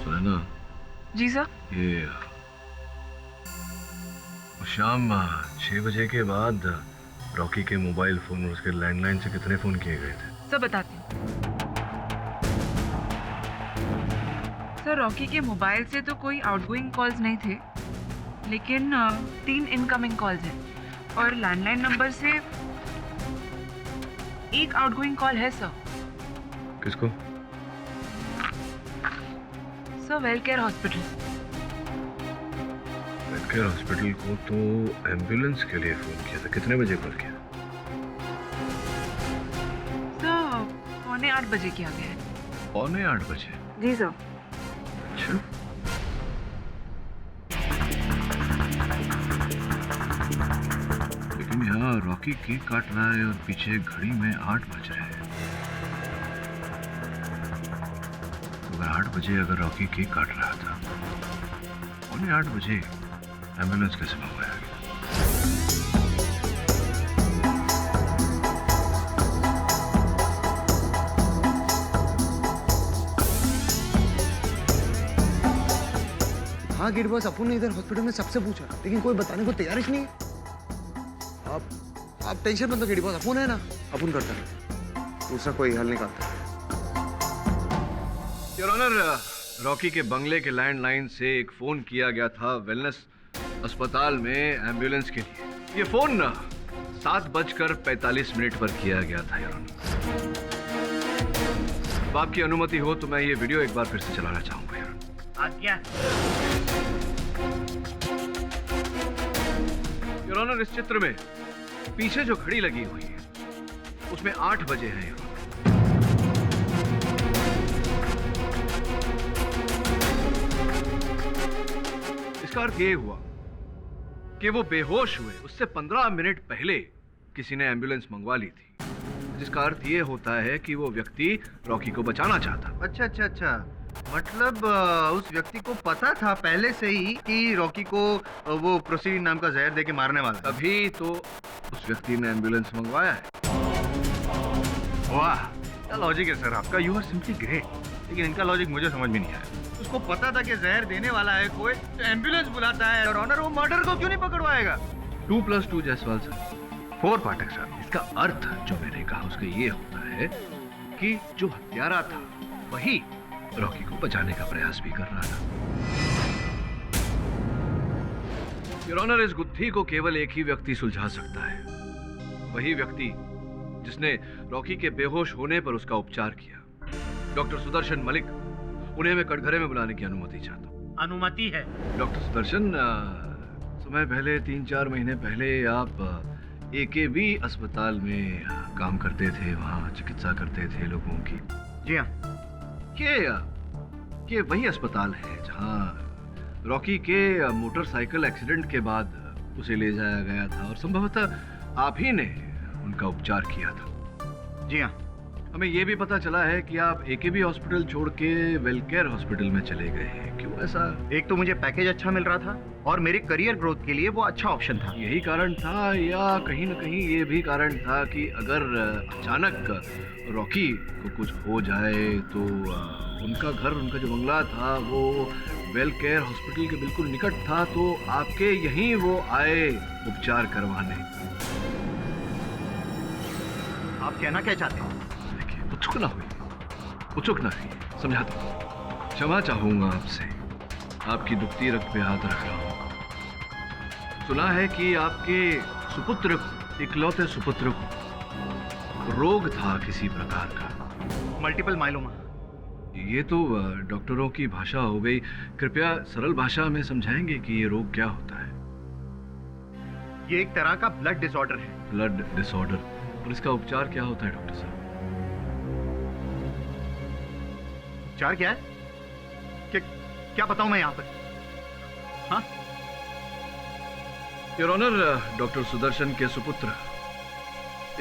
सुनैना। जी सर। ये शाम 6 बजे के बाद रॉकी के मोबाइल फोन और उसके लैंडलाइन से कितने फोन किए गए थे? सर बताती हूँ। सर, रॉकी के मोबाइल से तो कोई आउटगोइंग कॉल्स नहीं थे, लेकिन 3 इनकमिंग कॉल्स हैं और लैंडलाइन नंबर से एक आउटगोइंग कॉल है सर। किसको? Sir, Welcare hospital. Welcare hospital को तो एम्बुलेंस के लिए फोन किया था। कितने बजे कॉल किया? सर, 7:45 बजे किया गया है। 7:45 बजे? जी सर। अच्छा, लेकिन यहाँ रॉकी केक काट रहा है और पीछे घड़ी में 8 बज रहे हैं। तो अगर 8 बजे अगर रॉकी केक काट रहा था, 7:45 बजे एम्बुलेंस कैसे मंगवाया गया? हाँ गिर बॉस, अपन ने इधर हॉस्पिटल में सबसे पूछा, लेकिन कोई बताने को तैयार ही नहीं है। आप टेंशन मत लो गिर बॉस, अपन है ना, अपन करता है, दूसरा कोई हल निकालता है। योर ऑनर, रॉकी के बंगले के लैंडलाइन से एक फोन किया गया था वेलनेस अस्पताल में एम्बुलेंस के लिए। ये फोन 7:45 पर किया गया था योर ऑनर। अब आपकी अनुमति हो तो मैं ये वीडियो एक बार फिर से चलाना चाहूंगा योर ऑनर। आज्ञा। योर ऑनर, इस चित्र में पीछे जो घड़ी लगी हुई है उसमें 8 बजे हैं योर ऑनर। जिसका अर्थ ये हुआ कि वो बेहोश हुए उससे 15 मिनट पहले किसी ने एम्बुलेंस मंगवा ली थी, जिसका अर्थ ये होता है कि वो व्यक्ति रॉकी को बचाना चाहता। अच्छा, मतलब उस व्यक्ति को पता था पहले से ही कि रॉकी को वो प्रोसीडिन नाम का जहर देके मारने वाला है। तभी तो उस व्यक्ति ने एम्बुलेंस मंगवाया है। वाह, क्या लॉजिक है सर आपका, यू आर सिंपली ग्रेट। लेकिन इनका लॉजिक मुझे समझ में नहीं आया। उसको पता था कि जहर देने वाला है कोई, तो एम्बुलेंस बुलाता है और ऑनर वो मर्डर को क्यों नहीं पकड़वाएगा? 2+2 जायसवाल सर, 4 पाठक सर। इसका अर्थ जो मैंने कहा उसका ये होता है कि जो हत्यारा था वही रॉकी को बचाने का प्रयास भी कर रहा था। योर ऑनर, इस गुत्थी को केवल एक ही व्यक्ति सुलझा सकता है, वही व्यक्ति जिसने रॉकी के बेहोश होने पर उसका उपचार किया। डॉक्टर सुदर्शन मलिक, उन्हें मैं कटघरे में बुलाने की अनुमति चाहता हूँ। अनुमति है। डॉक्टर सुदर्शन, समय पहले 3-4 महीने पहले आप AKB अस्पताल में काम करते थे, वहाँ चिकित्सा करते थे लोगों की। जी हाँ। के वही अस्पताल है जहाँ रॉकी के मोटरसाइकिल एक्सीडेंट के बाद उसे ले जाया गया था और संभवतः आप ही ने उनका उपचार किया था। जी हाँ। हमें यह भी पता चला है कि आप AKB हॉस्पिटल छोड़ के वेलकेयर हॉस्पिटल में चले गए हैं, क्यों ऐसा? एक तो मुझे पैकेज अच्छा मिल रहा था और मेरे करियर ग्रोथ के लिए वो अच्छा ऑप्शन था। यही कारण था या कहीं न कहीं ये भी कारण था कि अगर अचानक रॉकी को कुछ हो जाए तो उनका घर, उनका जो बंगला था वो वेलकेयर हॉस्पिटल के बिल्कुल निकट था, तो आपके यहीं वो आए उपचार करवाने। आप कहना क्या चाहते हैं? उत्सुक ना हुई, समझाता हूँ। क्षमा चाहूंगा आपसे, आपकी दुखती रग पे हाथ रख रहा हूँ। सुना है कि आपके सुपुत्र को, इकलौते सुपुत्र को रोग था किसी प्रकार का, मल्टीपल माइलोमा। ये तो डॉक्टरों की भाषा हो गई, कृपया सरल भाषा में समझाएंगे कि ये रोग क्या होता है? ये एक तरह का ब्लड डिसऑर्डर है। ब्लड डिसऑर्डर, और इसका उपचार क्या होता है डॉक्टर साहब? उपचार क्या है? क्या बताऊं मैं यहाँ पर? हाँ? योर ऑनर, डॉक्टर सुदर्शन के सुपुत्र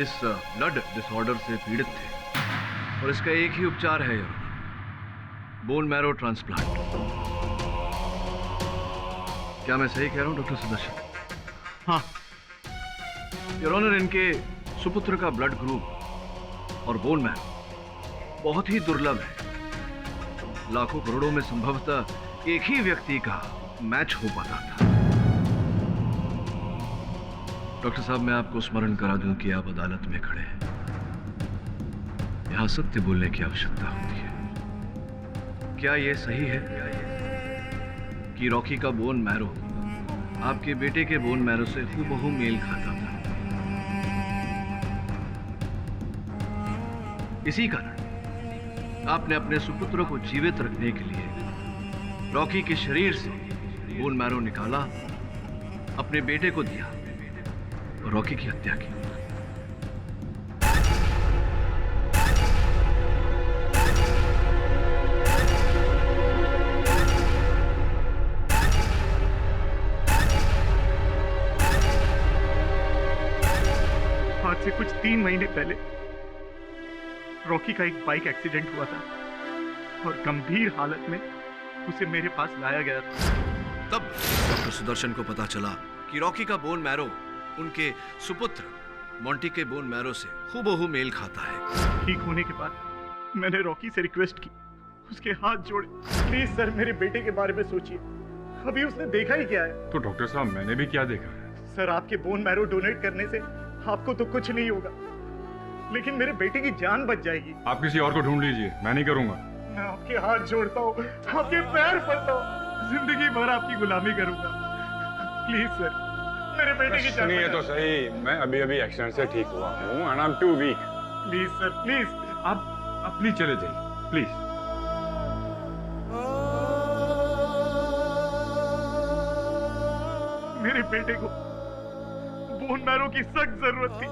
इस ब्लड डिसऑर्डर से पीड़ित थे और इसका एक ही उपचार है your honour, bone marrow transplant. क्या मैं सही कह रहा हूं डॉक्टर सुदर्शन? हाँ। योर ऑनर, इनके सुपुत्र का ब्लड ग्रुप और बोन मैरो बहुत ही दुर्लभ है। लाखों करोड़ों में संभवतः एक ही व्यक्ति का मैच हो पाता था। डॉक्टर साहब, मैं आपको स्मरण करा दूं कि आप अदालत में खड़े हैं। यहां सत्य बोलने की आवश्यकता होती है। क्या यह सही है कि रॉकी का बोन मैरो आपके बेटे के बोन मैरो से हूबहू मेल खाता था? इसी कारण आपने अपने सुपुत्र को जीवित रखने के लिए रॉकी के शरीर से बोन मैरो निकाला, अपने बेटे को दिया और रॉकी की हत्या की। आज से कुछ 3 महीने पहले रॉकी का एक बाइक एक्सीडेंट हुआ था और गंभीर हालत में उसे मेरे पास लाया गया था। तब डॉक्टर सुदर्शन को पता चला कि रॉकी का बोन मैरो उनके सुपुत्र मोंटी के बोन मैरो से हूबहू मेल खाता है। ठीक होने के बाद मैंने रॉकी से रिक्वेस्ट की, उसके हाथ जोड़े, प्लीज सर मेरे बेटे के बारे में सोचिए, अभी उसने देखा ही क्या है। तो डॉक्टर साहब, मैंने भी क्या देखा है? सर, आपके बोन मैरो डोनेट करने से आपको तो कुछ नहीं होगा, लेकिन मेरे बेटे की जान बच जाएगी। आप किसी और को ढूंढ लीजिए, मैं नहीं करूंगा। मैं आपके हाथ जोड़ता हूँ, आपके पैर पड़ता हूँ, जिंदगी भर आपकी गुलामी करूंगा। प्लीज सर, मेरे बेटे की जान सुनिए तो सही, मैं अभी अभी एक्सीडेंट से ठीक हुआ हूँ and I'm too weak। Please sir, please. आप प्लीज चले जाइए, प्लीज। मेरे बेटे को बोन मैरो की सख्त जरूरत थी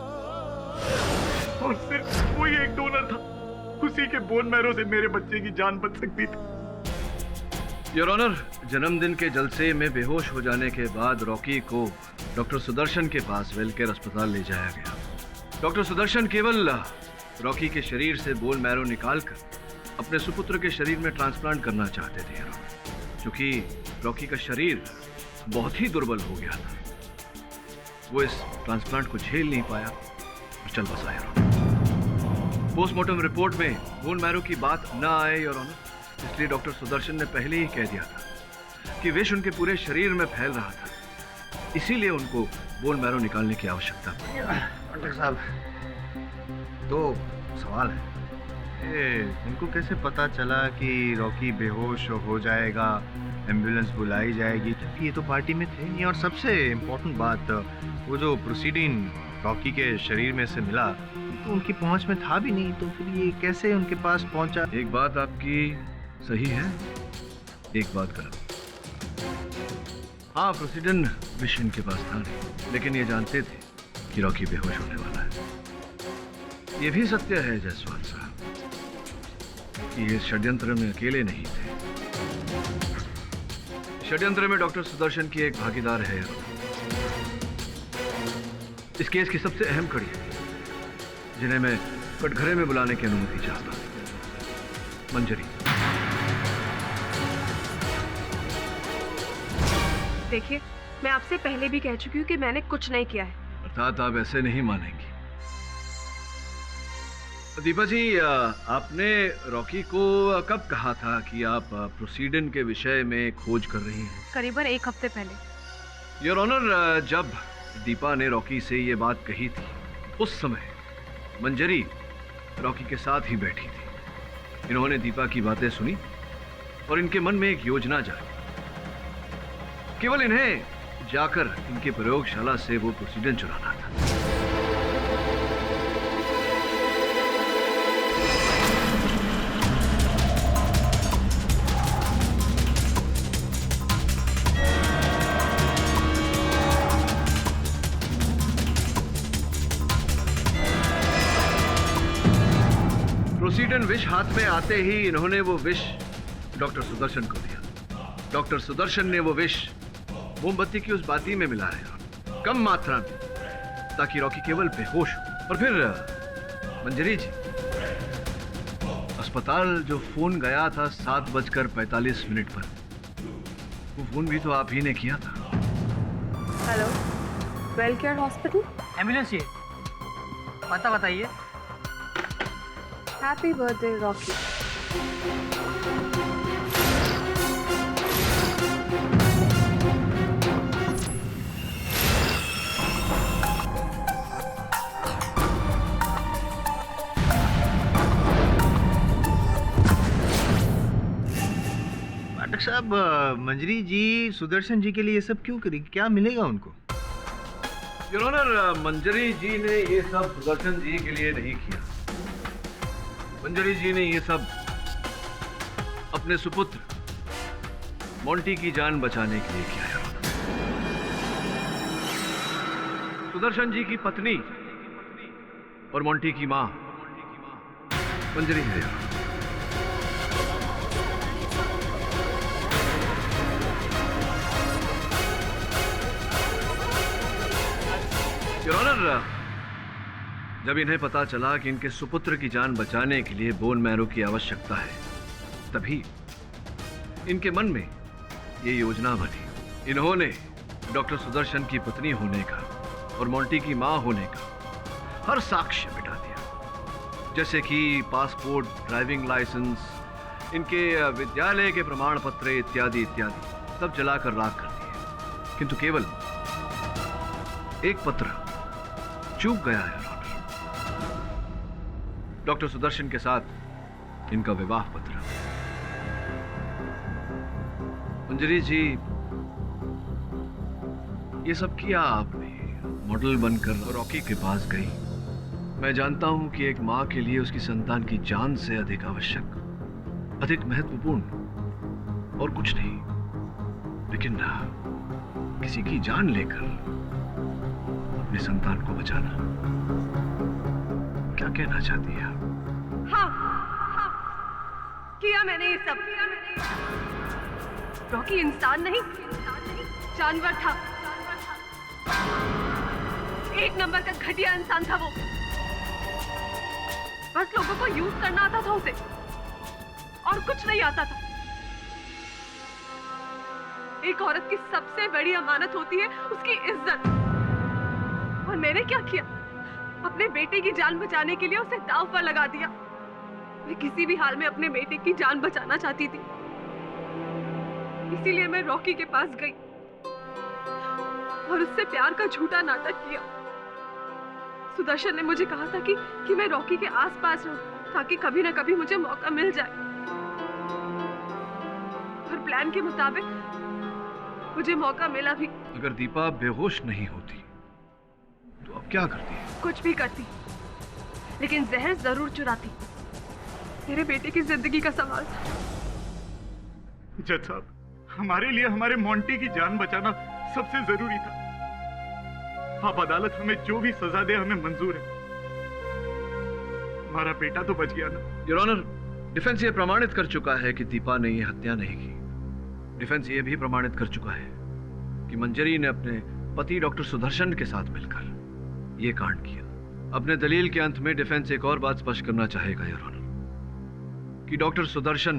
और सिर्फ कोई एक डोनर था, उसी के बोन मैरो से मेरे बच्चे की जान बच सकती थी। योर ऑनर, जन्मदिन के जलसे में बेहोश हो जाने के बाद रॉकी को डॉक्टर सुदर्शन के पास वेलकेयर अस्पताल ले जाया गया। डॉक्टर सुदर्शन केवल रॉकी के शरीर से बोन मैरो निकालकर अपने सुपुत्र के शरीर में ट्रांसप्लांट करना चाहते थे, क्योंकि रॉकी का शरीर बहुत ही दुर्बल हो गया था। वो इस ट्रांसप्लांट को झेल नहीं पाया और चल बसा योर ऑनर। पोस्टमार्टम रिपोर्ट में बोन मैरो की बात न आए योर ऑनर, इसलिए डॉक्टर सुदर्शन ने पहले ही कह दिया था कि विष उनके पूरे शरीर में फैल रहा था, इसीलिए उनको बोन मैरो निकालने की आवश्यकता पड़ी। डॉक्टर साहब, तो सवाल है, उनको कैसे पता चला कि रॉकी बेहोश हो जाएगा, एम्बुलेंस बुलाई जाएगी, क्योंकि ये तो पार्टी में थे नहीं। और सबसे इम्पोर्टेंट बात, वो जो प्रोसीडिंग रॉकी के शरीर में से मिला तो उनकी पहुंच में था भी नहीं, तो फिर ये कैसे उनके पास पहुंचा? एक बात आपकी सही है, एक बात गलत। हाँ, प्रोसीडन विष इनके पास था नहीं, लेकिन ये जानते थे कि रॉकी बेहोश होने वाला है। ये भी सत्य है जायसवाल साहब कि ये षड्यंत्र में अकेले नहीं थे। षड्यंत्र में डॉक्टर सुदर्शन की एक भागीदार है। इस केस की सबसे अहम कड़ी जिन्हें मैं कटघरे में बुलाने की अनुमति चाहता हूं, मंजरी। देखिए, मैं आपसे पहले भी कह चुकी हूँ कि मैंने कुछ नहीं किया है। अर्थात आप ऐसे नहीं मानेंगी। दीपा जी, आपने रॉकी को कब कहा था कि आप प्रोसीडन के विषय में खोज कर रही हैं? करीबन 1 हफ्ते पहले। योर ऑनर, जब दीपा ने रॉकी से ये बात कही थी, उस समय मंजरी रॉकी के साथ ही बैठी थी। इन्होंने दीपा की बातें सुनी और इनके मन में एक योजना जागी। केवल इन्हें जाकर इनके प्रयोगशाला से वो प्रोसीडन चुराना था। प्रोसीडन विष हाथ में आते ही इन्होंने वो विष डॉक्टर सुदर्शन को दिया। डॉक्टर सुदर्शन ने वो विष मोमबत्ती की उस बाती में मिलाया, कम मात्रा में, ताकि रॉकी केवल बेहोश हो। और फिर मंजरी जी, अस्पताल जो फोन गया था 7:45 पर, वो फोन भी तो आप ही ने किया था। हेलो, वेलकेयर हॉस्पिटल, एम्बुलेंस चाहिए, पता बताइए। Happy birthday Rocky. डॉक्टर साहब, मंजरी जी सुदर्शन जी के लिए ये सब क्यों करी? क्या मिलेगा उनको? योर ऑनर, मंजरी जी ने ये सब सुदर्शन जी के लिए नहीं किया। मंजरी जी ने ये सब अपने सुपुत्र मोंटी की जान बचाने के लिए किया है। सुदर्शन जी की पत्नी और मोंटी की मां मंजरी है। योर ऑनर, जब इन्हें पता चला कि इनके सुपुत्र की जान बचाने के लिए बोन मैरो की आवश्यकता है, तभी इनके मन में ये योजना बनी। इन्होंने डॉक्टर सुदर्शन की पत्नी होने का और मोंटी की मां होने का हर साक्ष्य मिटा दिया, जैसे कि पासपोर्ट, ड्राइविंग लाइसेंस, इनके विद्यालय के प्रमाण पत्र इत्यादि इत्यादि सब जलाकर राख कर दिए। किंतु केवल एक पत्र चूक गया है, डॉक्टर सुदर्शन के साथ इनका विवाह पत्र। मंजरी जी, ये सब किया आपने, मॉडल बनकर रॉकी के पास गई। मैं जानता हूं कि एक मां के लिए उसकी संतान की जान से अधिक आवश्यक, अधिक महत्वपूर्ण और कुछ नहीं, लेकिन किसी की जान लेकर अपने संतान को बचाना। क्या कहना चाहती है? हाँ, किया मैंने ये सब। रॉकी इंसान नहीं, जानवर था। एक नंबर का घटिया इंसान था वो। बस लोगों को यूज करना आता था उसे, और कुछ नहीं आता था। एक औरत की सबसे बड़ी अमानत होती है उसकी इज्जत। और मैंने क्या किया? अपने बेटे की जान बचाने के लिए उसे दांव पर लगा दिया। मैं किसी भी हाल में अपने बेटे की जान बचाना चाहती थी, इसीलिए मैं रॉकी के पास गई और उससे प्यार का झूठा नाटक किया। सुदर्शन ने मुझे कहा था कि मैं रॉकी के आसपास रहूं ताकि कभी ना कभी मुझे मौका मिल जाए। और प्लान के मुताबिक मुझे मौका मिला भी। अगर दीपा बेहोश नहीं होती तो अब क्या करती? कुछ भी करती, लेकिन जहर जरूर चुराती। मेरे बेटे की जिंदगी का सवाल था। जज साहब, हमारे लिए हमारे मोंटी की जान बचाना सबसे जरूरी था। आप अदालत हमें जो भी सजा दे हमें मंजूर है। हमारा बेटा तो बच गया ना। योर ऑनर, डिफेंस ये प्रमाणित कर चुका है कि दीपा ने ये हत्या नहीं की। डिफेंस ये भी प्रमाणित कर चुका है कि मंजरी ने अपने पति डॉक्टर सुदर्शन के साथ मिलकर ये कांड किया। अपने दलील के अंत में डिफेंस एक और बात स्पष्ट करना चाहेगा योर ऑनर, कि डॉक्टर सुदर्शन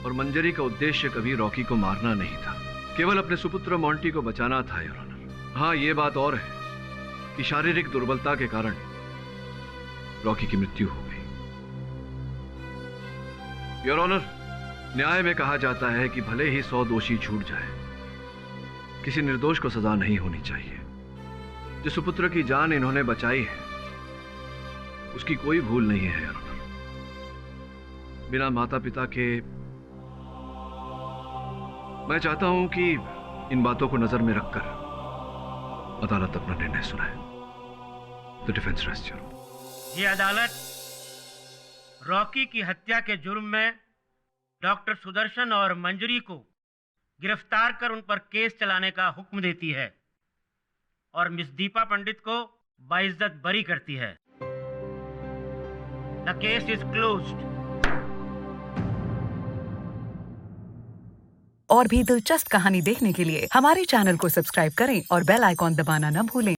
और मंजरी का उद्देश्य कभी रॉकी को मारना नहीं था, केवल अपने सुपुत्र मोंटी को बचाना था योर ऑनर। हाँ, ये बात और है कि शारीरिक दुर्बलता के कारण रॉकी की मृत्यु हो गई। योर ऑनर, न्याय में कहा जाता है कि भले ही 100 दोषी छूट जाए, किसी निर्दोष को सजा नहीं होनी चाहिए। जिस सुपुत्र की जान इन्होंने बचाई है उसकी कोई भूल नहीं है योर ऑनर। बिना माता पिता के मैं चाहता हूं कि इन बातों को नजर में रखकर अदालत अपना निर्णय सुनाए। The defence rest your honour. ये अदालत रॉकी की हत्या के जुर्म में डॉक्टर सुदर्शन और मंजरी को गिरफ्तार कर उन पर केस चलाने का हुक्म देती है और मिस दीपा पंडित को बाइज्जत बरी करती है। The case is closed. और भी दिलचस्प कहानी देखने के लिए हमारे चैनल को सब्सक्राइब करें और बेल आइकॉन दबाना न भूलें।